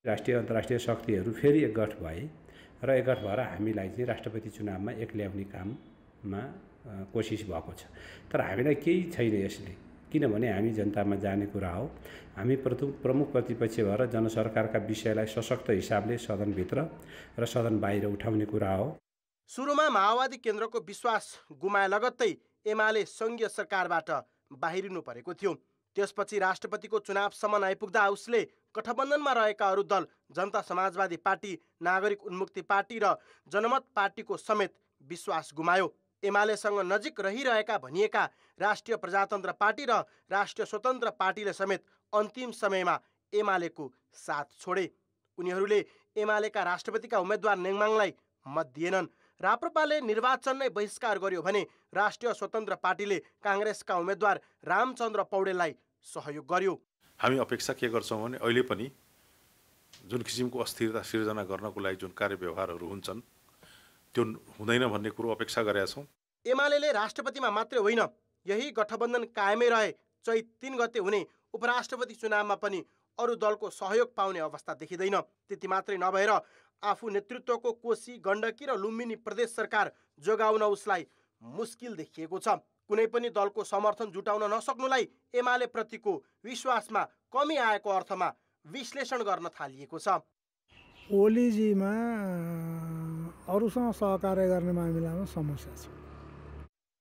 [SPEAKER 23] राष्ट्रिय अन्तर्राष्ट्रिय शक्तिहरू फेरि एकगठ भए र एकगठ भएर हामीलाई चाहिँ राष्ट्रपति चुनावमा एक ल्याउने काममा कोसिस भएको छ। तर हामीलाई केही छैन यसले, किनभने हामी जनतामा जाने कुरा हो। हामी प्रमुख प्रतिपक्ष भएर जनसरकारका विषयलाई सशक्त हिसाबले सदनभित्र र सदन बाहिर उठाउने कुरा हो।
[SPEAKER 22] सुरुमा माओवादी केन्द्रको विश्वास गुमाए लगत्तै एमाले सङ्घीय सरकारबाट बाहिरिनु परेको थियो। त्यसपछि राष्ट्रपतिको चुनावसम्म आइपुग्दा उसले गठबन्धनमा रहेका अरू दल जनता समाजवादी पार्टी, नागरिक उन्मुक्ति पार्टी र जनमत पार्टीको समेत विश्वास गुमायो। एमालेसँग नजिक रहिरहेका भनिएका राष्ट्रिय प्रजातन्त्र पार्टी र राष्ट्रिय स्वतन्त्र पार्टीले समेत अन्तिम समयमा एमालेको साथ छोडे। उनीहरूले एमालेका राष्ट्रपतिका उम्मेद्वार नेङमाङलाई मत दिएनन्। राप्रपाले निर्वाचन नै बहिष्कार गर्यो भने राष्ट्रिय स्वतन्त्र पार्टीले काङ्ग्रेसका उम्मेद्वार रामचन्द्र पौडेललाई सहयोग गर्यो।
[SPEAKER 7] हामी अपेक्षा के गर्छौँ भने अहिले पनि जुन किसिमको अस्थिरता सिर्जना गर्नको लागि जुन कार्यव्यवहारहरू हुन्छन् त्यो हुँदैन भन्ने कुरो अपेक्षा गरेका छौँ।
[SPEAKER 22] एमालेले राष्ट्रपतिमा मात्रै होइन, यही गठबन्धन कायमै रहे चैत 3 गते हुने उपराष्ट्रपति चुनावमा पनि अरू दलको सहयोग पाउने अवस्था देखिँदैन। त्यति मात्रै नभएर आफू नेतृत्वको कोशी, गण्डकी र लुम्बिनी प्रदेश सरकार जोगाउन उसलाई मुस्किल देखिएको छ। कुनै पनि दलको समर्थन जुटाउन नसक्नुलाई एमाले प्रतिको विश्वासमा कमी आएको अर्थमा विश्लेषण गर्न थालिएको छ।
[SPEAKER 4] ओलीजीमा अरूसँग सहकार्य गर्ने मामिलामा समस्या छ।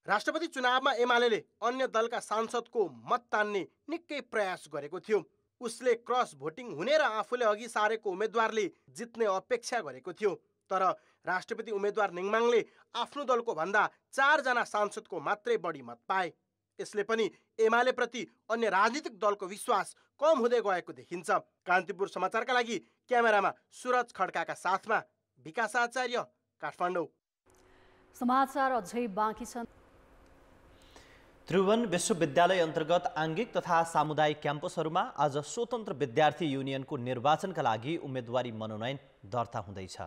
[SPEAKER 22] राष्ट्रपति चुनावमा एमाले अन्य दलका सांसदको मत तान्ने निकै प्रयास गरेको थियो। उसले क्रस भोटिङ हुने र आफूले अघि सारेको उम्मेदवारले जित्ने अपेक्षा गरेको थियो। तर राष्ट्रपति उम्मेदवार नेङमाङले आफ्नो दलको भन्दा 4 जना सांसदको मात्रै बढी मत पाए। यसले पनि एमाले प्रति अन्य राजनीतिक दलको विश्वास कम हुँदै गएको देखिन्छ। कान्तिपुर समाचारका लागि क्यामेरामा सुरज खड्काका साथमा विकास आचार्य, काठमाडौँ।
[SPEAKER 1] समाचार अझै बाँकी छन्।
[SPEAKER 2] त्रिभुवन विश्वविद्यालय अन्तर्गत आङ्गिक तथा सामुदायिक क्याम्पसहरूमा आज स्वतन्त्र विद्यार्थी युनियनको निर्वाचनका लागि उम्मेदवारी मनोनयन दर्ता हुँदैछ।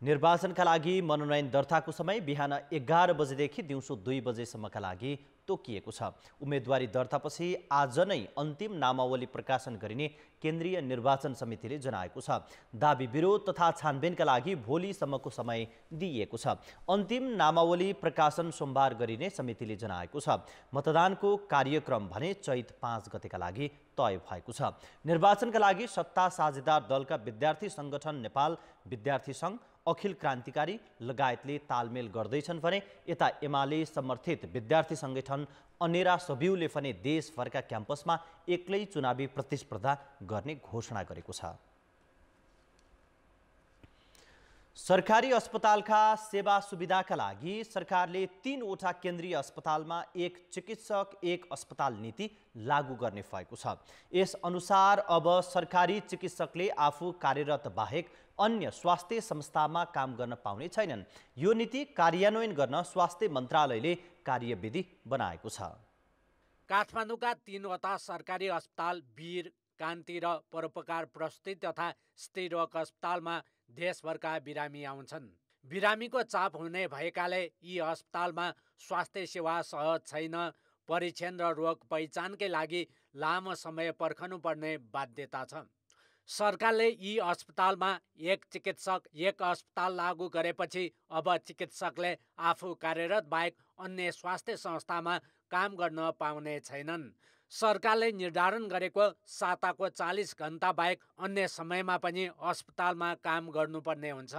[SPEAKER 2] निर्वाचनका लागि मनोनयन दर्ताको समय बिहान 11 बजेदेखि दिउँसो 2 बजेसम्मका लागि तोकिएको छ। उम्मेदवारी दर्तापछि आज नै अन्तिम नामावली प्रकाशन गरिने केन्द्रीय निर्वाचन समितिले जनाएको छ। दाबी विरोध तथा छानबिनका लागि भोलिसम्मको समय दिइएको छ। अन्तिम नामावली प्रकाशन सोमबार गरिने समितिले जनाएको छ। मतदानको कार्यक्रम भने चैत 5 गतेका लागि तय भएको छ। निर्वाचनका लागि सत्ता साझेदार दलका विद्यार्थी संगठन नेपाल विद्यार्थी सङ्घ, अखिल क्रान्तिकारी लगायतले तालमेल गर्दैछन् भने यता एमाले समर्थित विद्यार्थी संगठन अनेरा सबिउले पनि देशभरका क्याम्पसमा एक्लै चुनावी प्रतिस्पर्धा गर्ने घोषणा गरेको छ। सरकारी अस्पतालका सेवा सुविधाका लागि सरकारले 3वटा केन्द्रीय अस्पतालमा 1 चिकित्सक 1 अस्पताल नीति लागू गर्ने भएको छ। यस अनुसार अब सरकारी चिकित्सकले आफू कार्यरत बाहेक अन्य स्वास्थ्य संस्थामा काम गर्न पाउने छैनन्। यो नीति कार्यान्वयन गर्न स्वास्थ्य मन्त्रालयले कार्यविधि बनाएको छ।
[SPEAKER 5] काठमाडौँका 3वटा सरकारी अस्पताल वीर, कान्ति र परोपकार प्रस्तुति तथा स्त्रीरोग अस्पतालमा देशभरका बिरामी आउँछन्। बिरामीको चाप हुने भएकाले यी अस्पतालमा स्वास्थ्य सेवा सहज छैन। परीक्षण र रोग पहिचानकै लागि लामो समय पर्खनुपर्ने बाध्यता छ। सरकारले यी अस्पतालमा 1 चिकित्सक 1 अस्पताल लागू गरेपछि अब चिकित्सकले आफू कार्यरत बाहेक अन्य स्वास्थ्य संस्थामा काम गर्न पाउने छैनन्। सरकारले निर्धारण गरेको साताको 40 घण्टा बाहेक अन्य समयमा पनि अस्पतालमा काम गर्नुपर्ने हुन्छ।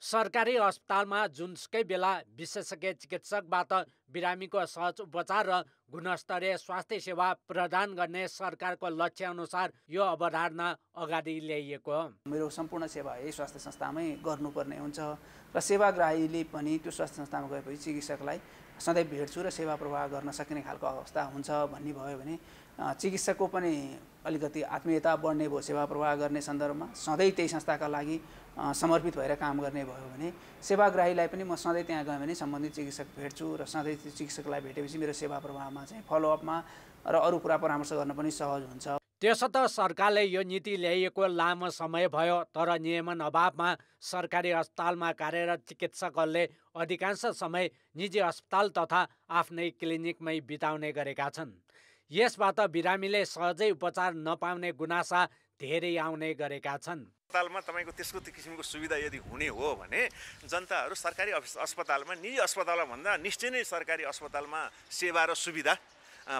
[SPEAKER 5] सरकारी अस्पतालमा जुनसुकै बेला विशेषज्ञ चिकित्सकबाट बिरामीको सहज उपचार र गुणस्तरीय स्वास्थ्य सेवा प्रदान गर्ने सरकारको लक्ष्य अनुसार यो अवधारणा अगाडि ल्याइएको हो।
[SPEAKER 6] मेरो सम्पूर्ण सेवा यही स्वास्थ्य संस्थामै गर्नुपर्ने हुन्छ र सेवाग्राहीले पनि त्यो स्वास्थ्य संस्थामा गएपछि चिकित्सकलाई सधैँ भेट्छु र सेवा प्रवाह गर्न सक्ने खालको अवस्था हुन्छ भन्ने भयो भने चिकित्सकको पनि अलिकति आत्मीयता बढ्ने भयो। सेवा प्रवाह गर्ने सन्दर्भमा सधैँ त्यही संस्थाका लागि समर्पित भएर काम गर्ने भयो भने सेवाग्राहीलाई पनि म सधैँ त्यहाँ गएँ भने सम्बन्धित चिकित्सक भेट्छु र सधैँ त्यो चिकित्सकलाई भेटेपछि मेरो सेवा प्रवाहमा चाहिँ फलोअपमा र अरू कुरा परामर्श गर्न पनि सहज हुन्छ।
[SPEAKER 5] त्यसो त सरकारले यो नीति ल्याइएको लामो समय भयो, तर नियमन अभावमा सरकारी अस्पतालमा कार्यरत चिकित्सकहरूले अधिकांश समय निजी अस्पताल तथा आफ्नै क्लिनिकमै बिताउने गरेका छन्। यसबाट बिरामीले सहजै उपचार नपाउने गुनासा धेरै आउने गरेका छन्।
[SPEAKER 24] अस्पतालमा तपाईँको त्यस्तो किसिमको सुविधा यदि हुने हो भने जनताहरू सरकारी अस्पतालमा निजी अस्पतालमा भन्दा निश्चय नै सरकारी अस्पतालमा सेवा र सुविधा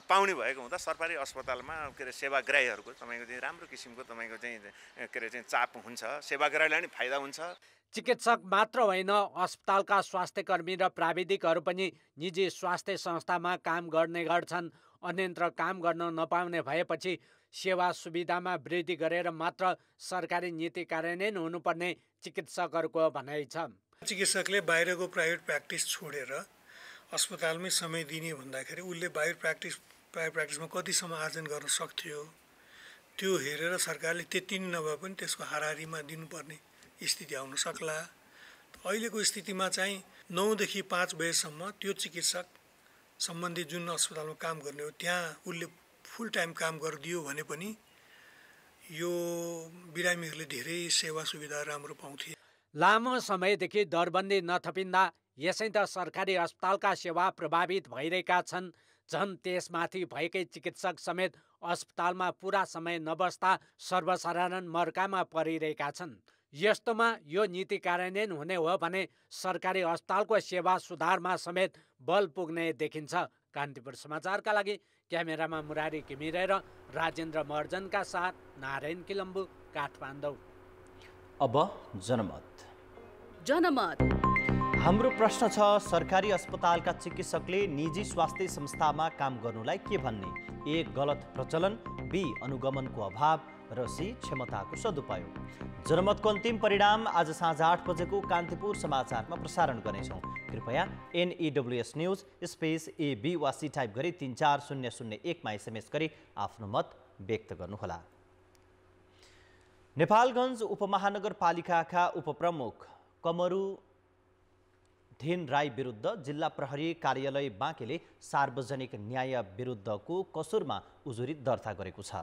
[SPEAKER 24] पाउने भएको हुँदा सरकारी अस्पतालमा के अरे सेवाग्राहीहरूको तपाईँको चाहिँ राम्रो किसिमको तपाईँको चाहिँ के अरे चाहिँ चाप हुन्छ, सेवाग्राहीलाई पनि फाइदा हुन्छ।
[SPEAKER 5] चिकित्सक मात्र होइन, अस्पतालका स्वास्थ्यकर्मी र प्राविधिकहरू पनि निजी स्वास्थ्य संस्थामा काम गर्ने गर्छन्। अन्यत्र काम गर्न नपाउने भएपछि सेवा सुविधामा वृद्धि गरेर मात्र सरकारी नीति कार्यान्वयन हुनुपर्ने चिकित्सकहरूको भनाइ छ।
[SPEAKER 25] चिकित्सकले बाहिरको प्राइभेट प्र्याक्टिस छोडेर अस्पतालमै समय दिने भन्दाखेरि उसले प्राइभेट प्र्याक्टिसमा कतिसम्म आर्जन गर्न सक्थ्यो त्यो हेरेर सरकारले त्यति नै नभए पनि त्यसको हाराहारीमा दिनुपर्ने स्थिति आउन सक्ला। अहिलेको स्थितिमा चाहिँ 9 देखि 5 बजेसम्म त्यो चिकित्सक सम्बन्धित जुन अस्पतालमा काम गर्ने हो त्यहाँ उसले फुल टाइम काम गरिदियो भने पनि यो बिरामीहरूले धेरै सेवा सुविधा राम्रो पाउँथे।
[SPEAKER 5] लामो समयदेखि दरबन्दी नथपिँदा यसै त सरकारी अस्पतालका सेवा प्रभावित भइरहेका छन्। झन् त्यसमाथि भएकै चिकित्सक समेत अस्पतालमा पुरा समय नबस्दा सर्वसाधारण मर्कामा परिरहेका छन्। यस्तोमा यो नीति कार्यान्वयन हुने हो भने सरकारी अस्पतालको सेवा सुधारमा समेत बल पुग्ने देखिन्छ। कान्तिपुर समाचारका लागि क्यामेरामा मुरारी घिमिरे र राजेन्द्र महर्जनका साथ नारायण किलम्बु, काठमाडौँ।
[SPEAKER 2] अब जनमत।
[SPEAKER 3] हाम्रो प्रश्न छ, सरकारी अस्पतालका चिकित्सकले निजी स्वास्थ्य संस्थामा काम गर्नुलाई के भन्ने? ए गलत प्रचलन, बी अनुगमनको अभाव र सी क्षमताको सदुपयोग। जनमतको अन्तिम परिणाम आज साँझ 8 बजेको कान्तिपुर समाचारमा प्रसारण गर्नेछौँ। कृपया NEWS न्युज स्पेस AB वा सी टाइप गरी 34001मा SMS गरी आफ्नो मत व्यक्त गर्नुहोला। नेपालगञ्ज उपमहानगरपालिकाका उपप्रमुख कमरुद्दिन राई विरुद्ध जिल्ला प्रहरी कार्यालय बाँकेले सार्वजनिक न्याय विरुद्धको कसुरमा उजुरी दर्ता गरेको छ।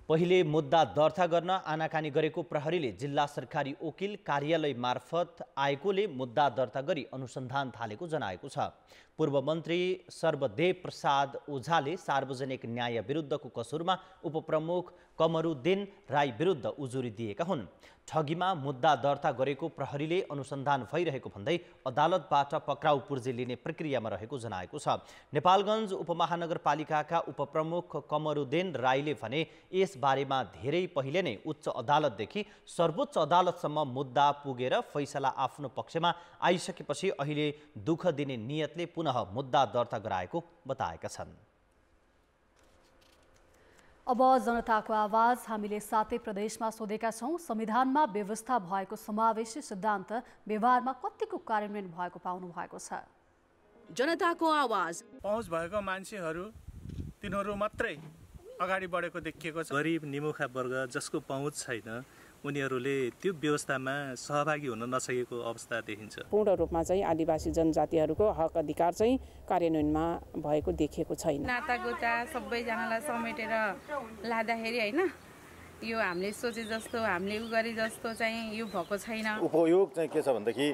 [SPEAKER 3] पहिले मुद्दा दर्ता गर्न आनाकानी गरेको प्रहरीले जिल्ला सरकारी वकिल कार्यालय मार्फत आएकोले मुद्दा दर्ता गरी अनुसन्धान थालेको जनाएको छ। पूर्व मन्त्री सर्वदेव प्रसाद ओझाले सार्वजनिक न्याय विरुद्धको कसुरमा उपप्रमुख कमरुद्दिन राई विरुद्ध उजुरी दिएका हुन्। ठगीमा मुद्दा दर्ता गरेको प्रहरीले अनुसन्धान भइरहेको भन्दै अदालतबाट पक्राउ पुर्जी लिने प्रक्रियामा रहेको जनाएको छ। नेपालगञ्ज उपमहानगरपालिकाका उपप्रमुख कमरुद्दिन राईले भने यस बारेमा धेरै पहिले नै उच्च अदालतदेखि सर्वोच्च अदालतसम्म मुद्दा पुगेर फैसला आफ्नो पक्षमा आइसकेपछि अहिले दुःख दिने नियतले पुनः मुद्दा दर्ता गराएको बताएका छन्।
[SPEAKER 1] अब जनताको आवाज। हामीले 7 प्रदेशमा सोधेका छौँ, संविधानमा व्यवस्था भएको समावेशी सिद्धान्त व्यवहारमा कतिको कार्यान्वयन भएको पाउनु भएको छ?
[SPEAKER 8] जनताको आवाज।
[SPEAKER 9] पहुँच भएको मान्छेहरू तिनीहरू मात्रै अगाडि बढेको देखिएको छ।
[SPEAKER 11] गरिब निमुखा वर्ग जसको पहुँच छैन उनीहरूले त्यो व्यवस्थामा सहभागी हुन नसकेको अवस्था देखिन्छ।
[SPEAKER 12] पूर्ण रूपमा चाहिँ आदिवासी जनजातिहरूको हक अधिकार चाहिँ कार्यान्वयनमा भएको देखिएको छैन।
[SPEAKER 26] नातागोता सबैजनालाई समेटेर लाँदाखेरि होइन, यो हामीले सोचे जस्तो, हामीले उ गरे जस्तो चाहिँ यो भएको छैन।
[SPEAKER 27] उपयोग चाहिँ के छ भनेदेखि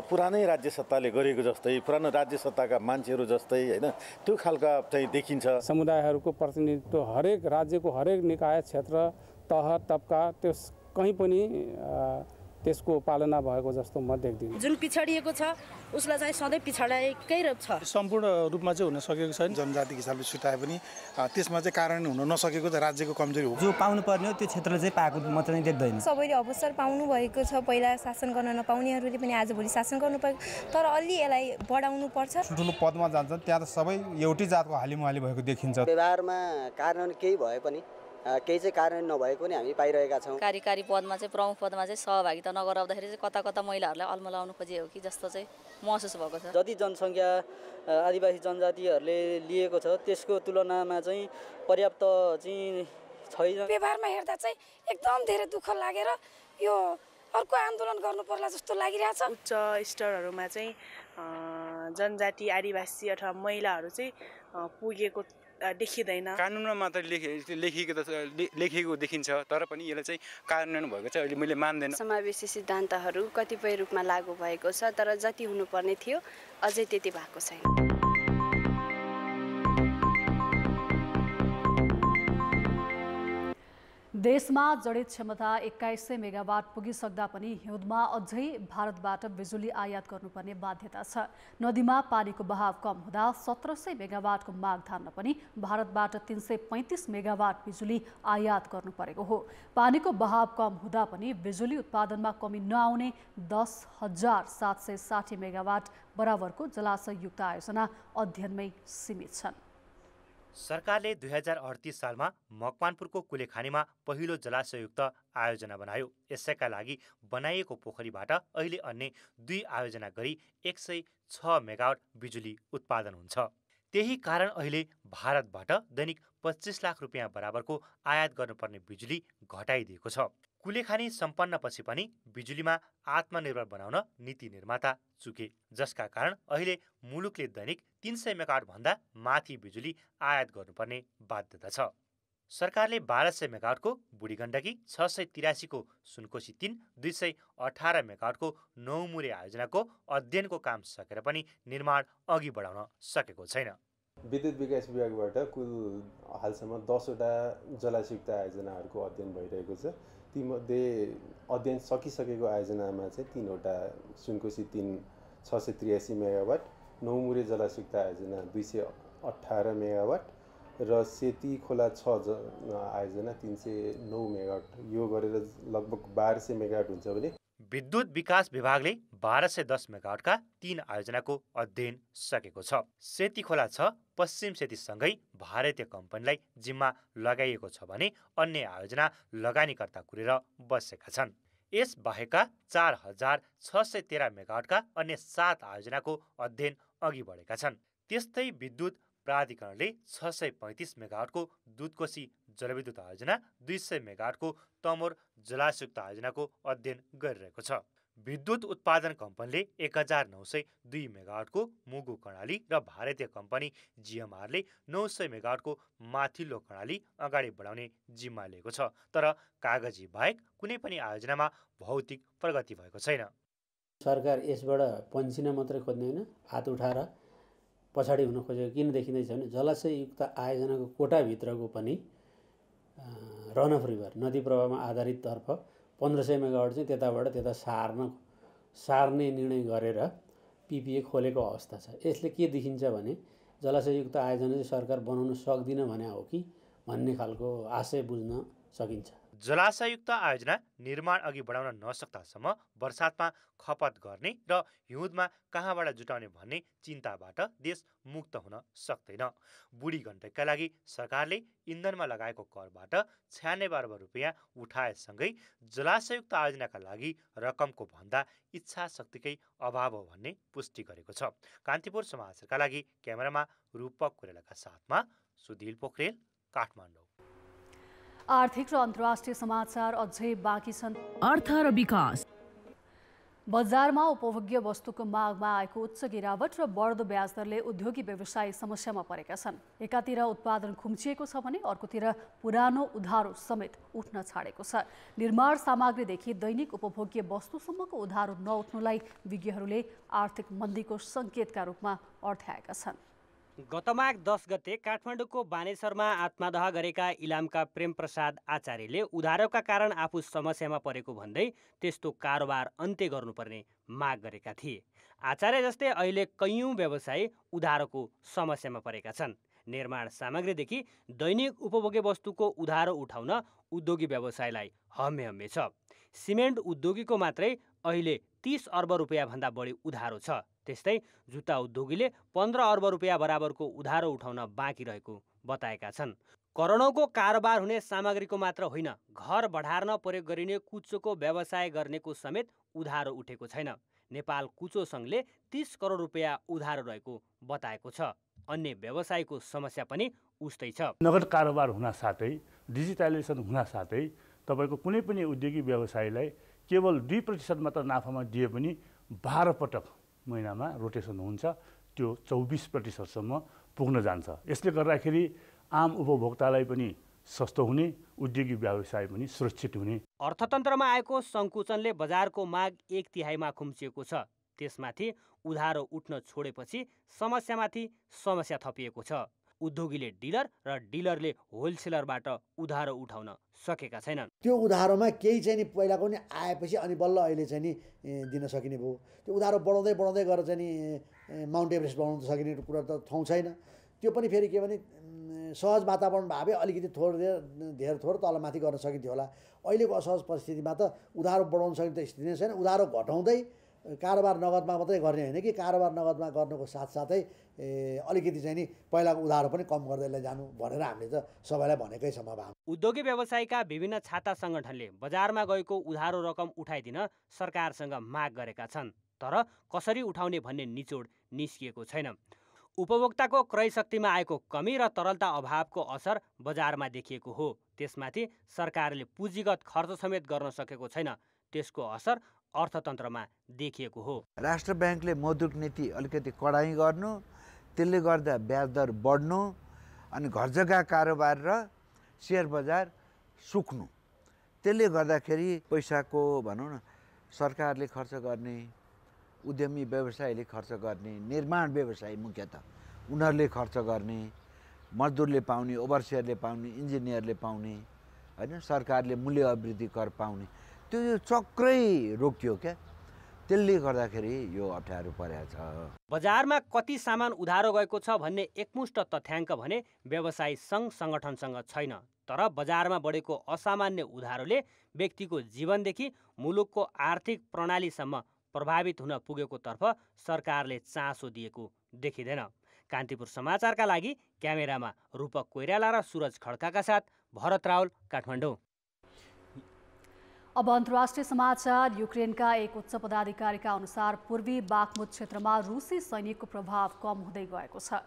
[SPEAKER 27] पुरानै राज्य सत्ताले गरेको जस्तै, पुरानो राज्य सत्ताका मान्छेहरू जस्तै होइन, त्यो खालका चाहिँ देखिन्छ।
[SPEAKER 28] समुदायहरूको प्रतिनिधित्व हरेक राज्यको हरेक निकाय क्षेत्र तह तबका त्यो कहीँ पनि त्यसको पालना भएको जस्तो म देख्दिनँ।
[SPEAKER 29] जुन पिछडिएको छ उसलाई चाहिँ सधैँ पिछडाएकै छ।
[SPEAKER 30] सम्पूर्ण रूपमा चाहिँ हुन सकेको छैन। जनजातिको हिसाबले छुट्याए पनि त्यसमा चाहिँ कारण हुन नसकेको त राज्यको कमजोरी हो।
[SPEAKER 31] जो पाउनु पर्ने हो त्यो क्षेत्रले चाहिँ पाएको म चाहिँ देख्दैन।
[SPEAKER 32] सबैले अवसर पाउनु भएको छ। पहिला शासन गर्न नपाउनेहरूले पनि आजभोलि शासन गर्नु पर्यो, तर अलि यसलाई बढाउनु पर्छ।
[SPEAKER 30] ठुलो पदमा जान्छन् त्यहाँ त सबै एउटै जातको हालिमुहाली भएको देखिन्छ।
[SPEAKER 33] व्यवहारमा कार्यान्वयन केही भए पनि केही चाहिँ कार्यान्वयन नभएको पनि हामी पाइरहेका छौँ।
[SPEAKER 34] कार्यकारी पदमा चाहिँ प्रमुख पदमा चाहिँ सहभागिता नगराउँदाखेरि चाहिँ कता कता महिलाहरूलाई अल्मलाउनु खोजे हो कि जस्तो चाहिँ महसुस भएको छ।
[SPEAKER 33] जति जनसङ्ख्या आदिवासी जनजातिहरूले लिएको छ त्यसको तुलनामा चाहिँ पर्याप्त चाहिँ छैन।
[SPEAKER 29] व्यवहारमा हेर्दा चाहिँ एकदम धेरै दुःख लागेर यो अर्को आन्दोलन गर्नु पर्ला जस्तो लागिरहेछ।
[SPEAKER 26] उच्च स्तरहरूमा चाहिँ जनजाति आदिवासी अथवा महिलाहरू चाहिँ पुगेको देखिँदैन।
[SPEAKER 30] कानुनमा मात्र लेखिएको देखिन्छ, तर पनि यसलाई चाहिँ कार्यान्वयन भएको चाहिँ अहिले मैले मान्दैन।
[SPEAKER 35] समावेशी सिद्धान्तहरू कतिपय रूपमा लागू भएको छ, तर जति हुनुपर्ने थियो अझै त्यति भएको छैन।
[SPEAKER 1] देशमा जडित क्षमता 2100 मेगावाट पुगिसक्दा पनि हिउँदमा अझै भारतबाट बिजुली आयात गर्नुपर्ने बाध्यता छ। नदीमा पानीको बहाव कम हुँदा 1700 मेगावाटको माग धान्न पनि भारतबाट 335 मेगावाट बिजुली आयात गर्नु परेको हो। पानीको बहाव कम हुँदा पनि बिजुली उत्पादनमा कमी नआउने 10,760 मेगावाट बराबरको जलाशययुक्त आयोजना अध्ययनमै सीमित छन्।
[SPEAKER 35] सरकारले 2038 सालमा मकवानपुरको कुलेखानीमा पहिलो जलाशययुक्त आयोजना बनायो। यसैका लागि बनाइएको पोखरीबाट अहिले अन्य 2 आयोजना गरी 106 मेगावाट बिजुली उत्पादन हुन्छ। त्यही कारण अहिले भारतबाट दैनिक 25 लाख रुपियाँ बराबरको आयात गर्नुपर्ने बिजुली घटाइदिएको छ। कुलेखानी सम्पन्नपछि पनि बिजुलीमा आत्मनिर्भर बनाउन नीति निर्माता चुके, जसका कारण अहिले मुलुकले दैनिक 300 मेगावाट भन्दा माथि बिजुली आयात गर्नुपर्ने बाध्यता छ। सरकारले 1200 मेगावाटको बुढी गण्डकी, 683 को सुनकोशी 3, 218 मेगावाटको नौमुरे आयोजनाको अध्ययनको काम सकेर पनि निर्माण अघि बढाउन सकेको छैन।
[SPEAKER 4] विद्युत विकास विभागबाट कुल हालसम्म 10वटा जलाशयुक्त आयोजनाहरूको अध्ययन भइरहेको छ। तीमध्ये अध्ययन सकिसकेको आयोजनामा चाहिँ 3वटा सुनकोशी 3 683 मेगावाट, नौमुरे जलाशयुक्त आयोजना 218 मेगावाट र सेती खोला 6 आयोजना 309 मेगावाट, यो गरेर लगभग 1200 मेगावाट हुन्छ भने
[SPEAKER 35] विद्युत विकास विभागले 1210 मेगावाटका 3 आयोजनाको अध्ययन सकेको छ। सेती खोला 6 पश्चिम सेतीसँगै भारतीय कम्पनीलाई जिम्मा लगाइएको छ भने अन्य आयोजना लगानीकर्ता कुरेर बसेका छन्। यस बाहेकका 4613 मेगावाटका अन्य 7 आयोजनाको अध्ययन अघि बढेका छन्। त्यस्तै विद्युत प्राधिकरणले 635 मेगावाटको दुधकोशी जलविद्युत आयोजना, 200 मेगावाटको तमोर जलाशयुक्त आयोजनाको अध्ययन गरिरहेको छ। विद्युत उत्पादन कम्पनीले 1902 मेगावाटको मुगु कर्णाली र भारतीय कम्पनी जिएमआरले 900 मेगावाटको माथिल्लो कर्णाली अगाडि बढाउने जिम्मा लिएको छ। तर कागजी बाहेक कुनै पनि आयोजनामा भौतिक प्रगति भएको छैन।
[SPEAKER 6] सरकार यसबाट पन्सिन मात्रै खोज्ने होइन, हात उठाएर पछाडि हुन खोजेको किन देखिँदैछ भने जलाशययुक्त आयोजनाको कोटाभित्रको पनि रन अफ रिभर नदी प्रवाहमा आधारित तर्फ 1500 मेगावाट चाहिँ त्यता सार्ने निर्णय गरेर पिपिए खोलेको अवस्था छ। यसले के देखिन्छ भने जलाशययुक्त आयोजना चाहिँ सरकार बनाउन सक्दिन भने हो कि भन्ने खालको आशय बुझ्न सकिन्छ।
[SPEAKER 35] जलाशययुक्त आयोजना निर्माण अघि बढाउन नसक्दासम्म बर्सातमा खपत गर्ने र हिउँदमा कहाँबाट जुटाउने भन्ने चिन्ताबाट देश मुक्त हुन सक्दैन। बुढी गण्डकीका लागि सरकारले इन्धनमा लगाएको करबाट 96 अर्ब रुपियाँ उठाएसँगै जलाशययुक्त आयोजनाका लागि रकमको भन्दा इच्छा शक्तिकै अभाव हो भन्ने पुष्टि गरेको छ। कान्तिपुर समाचारका लागि क्यामेरामा रूपक कुरेलाका साथमा सुधिल पोखरेल, काठमाडौँ।
[SPEAKER 1] आर्थिक र अन्तर्राष्ट्रिय समाचार अझै बाँकी छन्।
[SPEAKER 8] अर्थ र विकास।
[SPEAKER 1] बजारमा उपभोग्य वस्तुको मागमा आएको उच्च गिरावट र बढ्दो ब्याज दरले उद्योगी व्यवसायी समस्यामा परेका छन्। एकातिर उत्पादन खुम्चिएको छ भने अर्कोतिर पुरानो उधारो समेत उठ्न छाडेको छ। निर्माण सामग्रीदेखि दैनिक उपभोग्य वस्तुसम्मको उधारो नउठ्नुलाई विज्ञहरूले आर्थिक मन्दीको सङ्केतका रूपमा अर्थ्याएका छन्।
[SPEAKER 7] गत माघ 10 गते काठमाडौँको बानेश्वरमा आत्मदाह गरेका इलामका प्रेम प्रसाद आचार्यले उधारोका कारण आफू समस्यामा परेको भन्दै त्यस्तो कारोबार अन्त्य गर्नुपर्ने माग गरेका थिए। आचार्य जस्तै अहिले कैयौँ व्यवसायी उधारोको समस्यामा परेका छन्। निर्माण सामग्रीदेखि दैनिक उपभोग्य वस्तुको उधारो उठाउन उद्योगी व्यवसायलाई हम्मे छ। सिमेन्ट उद्योगीको मात्रै अहिले 30 अर्ब रुपियाँ भन्दा बढी उधारो छ। त्यस्तै जुत्ता उद्योगीले 15 अर्ब रुपियाँ बराबरको उधारो उठाउन बाँकी रहेको बताएका छन्। करोडौँको कारोबार हुने सामग्रीको मात्र होइन, घर बढार्न प्रयोग गरिने कुचोको व्यवसाय गर्नेको समेत उधारो उठेको छैन। नेपाल कुचो सङ्घले 30 करोड रुपियाँ उधारो रहेको बताएको छ। अन्य व्यवसायको समस्या पनि उस्तै छ।
[SPEAKER 10] नगद कारोबार हुन साथै डिजिटलाइजेसन हुन साथै तपाईँको कुनै पनि उद्योगी व्यवसायीलाई केवल 2% मात्र नाफामा दिए पनि 12 पटक महिनामा रोटेसन हुन्छ, त्यो 24%सम्म पुग्न जान्छ। यसले गर्दाखेरि आम उपभोक्तालाई पनि सस्तो हुने, उद्योगी व्यवसाय पनि सुरक्षित हुने।
[SPEAKER 7] अर्थतन्त्रमा आएको सङ्कुचनले बजारको माग 1/3 खुम्चिएको छ। त्यसमाथि उधारो उठ्न छोडेपछि समस्यामाथि समस्या थपिएको छ। उद्योगीले डिलर र डिलरले होलसेलरबाट उधारो उठाउन सकेका छैनन्।
[SPEAKER 13] त्यो उधारोमा केही चाहिँ नि पहिलाको नि आएपछि अनि बल्ल अहिले चाहिँ नि दिन सकिने भयो। त्यो उधारो बढाउँदै गएर चाहिँ नि माउन्ट एभरेस्ट बनाउन सकिने कुरा त ठाउँ छैन। त्यो पनि फेरि के भने सहज वातावरण भए अलिकति धेर थोर तलमाथि गर्न सकिन्थ्यो होला। अहिलेको असहज परिस्थितिमा त उधारो बढाउन सकिने त स्थिति नै छैन। उधारो घटाउँदै कारोबार नगदमा मात्रै गर्ने होइन कि कारोबार नगदमा गर्नुको साथसाथै अलिकति चाहिँ नि पहिलाको उधारो पनि कम गर्दै लैजानु भनेर हामीले त सबैलाई भनेकै छ।
[SPEAKER 7] उद्योगी व्यवसायीका विभिन्न छाता सङ्गठनले बजारमा गएको उधारो रकम उठाइदिन सरकारसँग माग गरेका छन्, तर कसरी उठाउने भन्ने निचोड निस्किएको छैन। उपभोक्ताको क्रय शक्तिमा आएको कमी र तरलता अभावको असर बजारमा देखिएको हो। त्यसमाथि सरकारले पुँजीगत खर्च समेत गर्न सकेको छैन। त्यसको असर अर्थतन्त्रमा देखिएको हो।
[SPEAKER 14] राष्ट्र ब्याङ्कले मौद्रिक नीति अलिकति कडाइ गर्नु, त्यसले गर्दा ब्याज दर बढ्नु, अनि घर जग्गा कारोबार र सेयर बजार सुक्नु। त्यसले गर्दाखेरि पैसाको भनौँ न सरकारले खर्च गर्ने, उद्यमी व्यवसायले खर्च गर्ने, निर्माण व्यवसाय मुख्यतः उनीहरूले खर्च गर्ने, मजदुरले पाउने, ओभरसियरले पाउने, इन्जिनियरले पाउने, होइन सरकारले मूल्य अभिवृद्धि कर पाउने, त्यो चक्रै रोकियो क्या। त्यसले गर्दाखेरि यो अप्ठ्यारो परेको छ।
[SPEAKER 7] बजारमा कति सामान उधारो गएको छ भन्ने एकमुष्ट तथ्याङ्क भने व्यवसायी सङ्घ सङ्गठनसँग छैन। तर बजारमा बढेको असामान्य उधारोले व्यक्तिको जीवनदेखि मुलुकको आर्थिक प्रणालीसम्म प्रभावित हुन पुगेको तर्फ सरकारले चासो दिएको देखिँदैन। कान्तिपुर समाचारका लागि क्यामेरामा रूपक कोइराला र सुरज खड्काका साथ भरत राउल, काठमाडौँ।
[SPEAKER 1] अब अन्तर्राष्ट्रिय समाचार। युक्रेनका एक उच्च पदाधिकारीका अनुसार पूर्वी बाख्मुत क्षेत्रमा रुसी सैनिकको प्रभाव कम हुँदै गएको छ।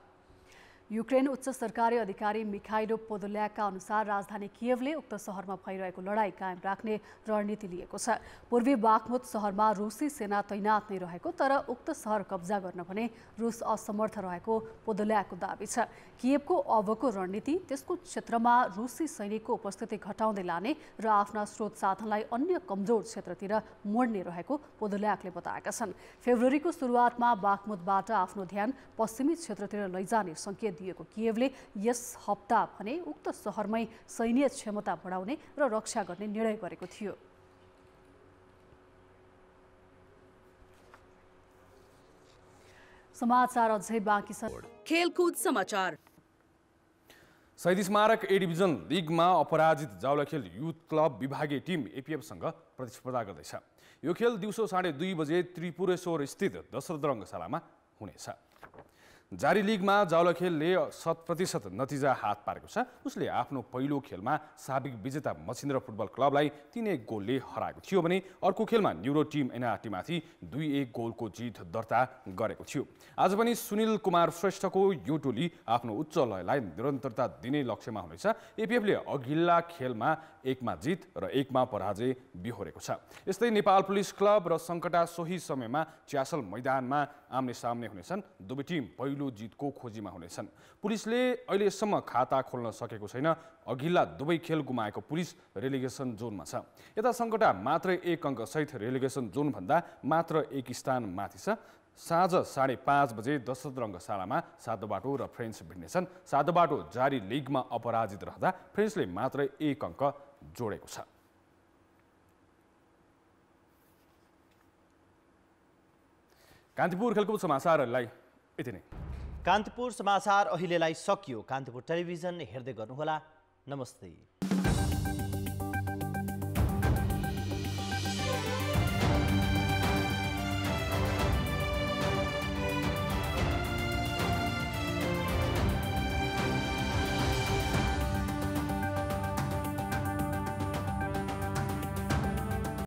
[SPEAKER 1] युक्रेन उच्च सरकारी अधिकारी मिखाइलो पोदोल्याकका अनुसार राजधानी कियवले उक्त सहरमा भइरहेको लडाईँ कायम राख्ने रणनीति लिएको छ। पूर्वी बाख्मुत सहरमा रुसी सेना तैनात नै रहेको, तर उक्त सहर कब्जा गर्न भने रुस असमर्थ रहेको पोदोल्याकको दाबी छ। कियवको अबको रणनीति त्यसको क्षेत्रमा रुसी सैनिकको उपस्थिति घटाउँदै लाने र आफ्ना स्रोत साधनलाई अन्य कमजोर क्षेत्रतिर मोड्ने रहेको पोदोल्याकले बताएका छन्। फेब्रुअरीको सुरुवातमा बाख्मुतबाट आफ्नो ध्यान पश्चिमी क्षेत्रतिर लैजाने सङ्केत दिएको कियवले यस हप्ता भने उक्त सहरमै सैन्य क्षमता बढाउने र रक्षा गर्ने निर्णय गरेको थियो। समाचार अझै बाँकी छन्।
[SPEAKER 8] खेलकुद समाचार।
[SPEAKER 2] शहीद स्मारक ए डिभिजन लिगमा अपराजित जावलाखेल युथ क्लब विभागीय टिम एपीएफसँग प्रतिस्पर्धा गर्दैछ। यो खेल दिउँसो 2:30 बजे त्रिपुरेश्वर स्थित दशरथ रङ्गशालामा हुनेछ। जारी लिगमा जावलाखेलले 100% नतिजा हात पारेको छ। उसले आफ्नो पहिलो खेलमा साबिक विजेता मछिन्द्र फुटबल क्लबलाई 3-1 गोलले हराएको थियो भने अर्को खेलमा न्युरो टिम एनआरटीमाथि 2-1 गोलको जित दर्ता गरेको थियो। आज पनि सुनिल कुमार श्रेष्ठको यो टोली आफ्नो उच्च लयलाई निरन्तरता दिने लक्ष्यमा हुनेछ। एपीएफले अघिल्ला खेलमा 1मा जित र 1मा पराजय बिहोरेको छ। यस्तै नेपाल पुलिस क्लब र सङ्कटा सोही समयमा च्यासल मैदानमा आम्ने सामने हुनेछन्। दुवै टिम पहिलो जितको खोजीमा हुनेछन्। पुलिसले अहिलेसम्म खाता खोल्न सकेको छैन। अघिल्ला दुवै खेल गुमाएको पुलिस रेलिगेसन जोनमा छ। यता सङ्कटा मात्र 1 अङ्क सहित रेलिगेसन जोनभन्दा मात्र 1 स्थान माथि छ। साँझ 5:30 बजे दशरथ रङ्गशालामा सातोबाटो र फ्रेन्च भिड्नेछन्। सातोबाटो जारी लिगमा अपराजित रहँदा फ्रेन्चले मात्र 1 अङ्क जोडेको छ। कान्तिपुर खेलकुद समाचारहरूलाई यति नै।
[SPEAKER 3] कान्तिपुर समाचार अहिलेलाई सकियो। कान्तिपुर टेलिभिजन हेर्दै गर्नुहोला। नमस्ते।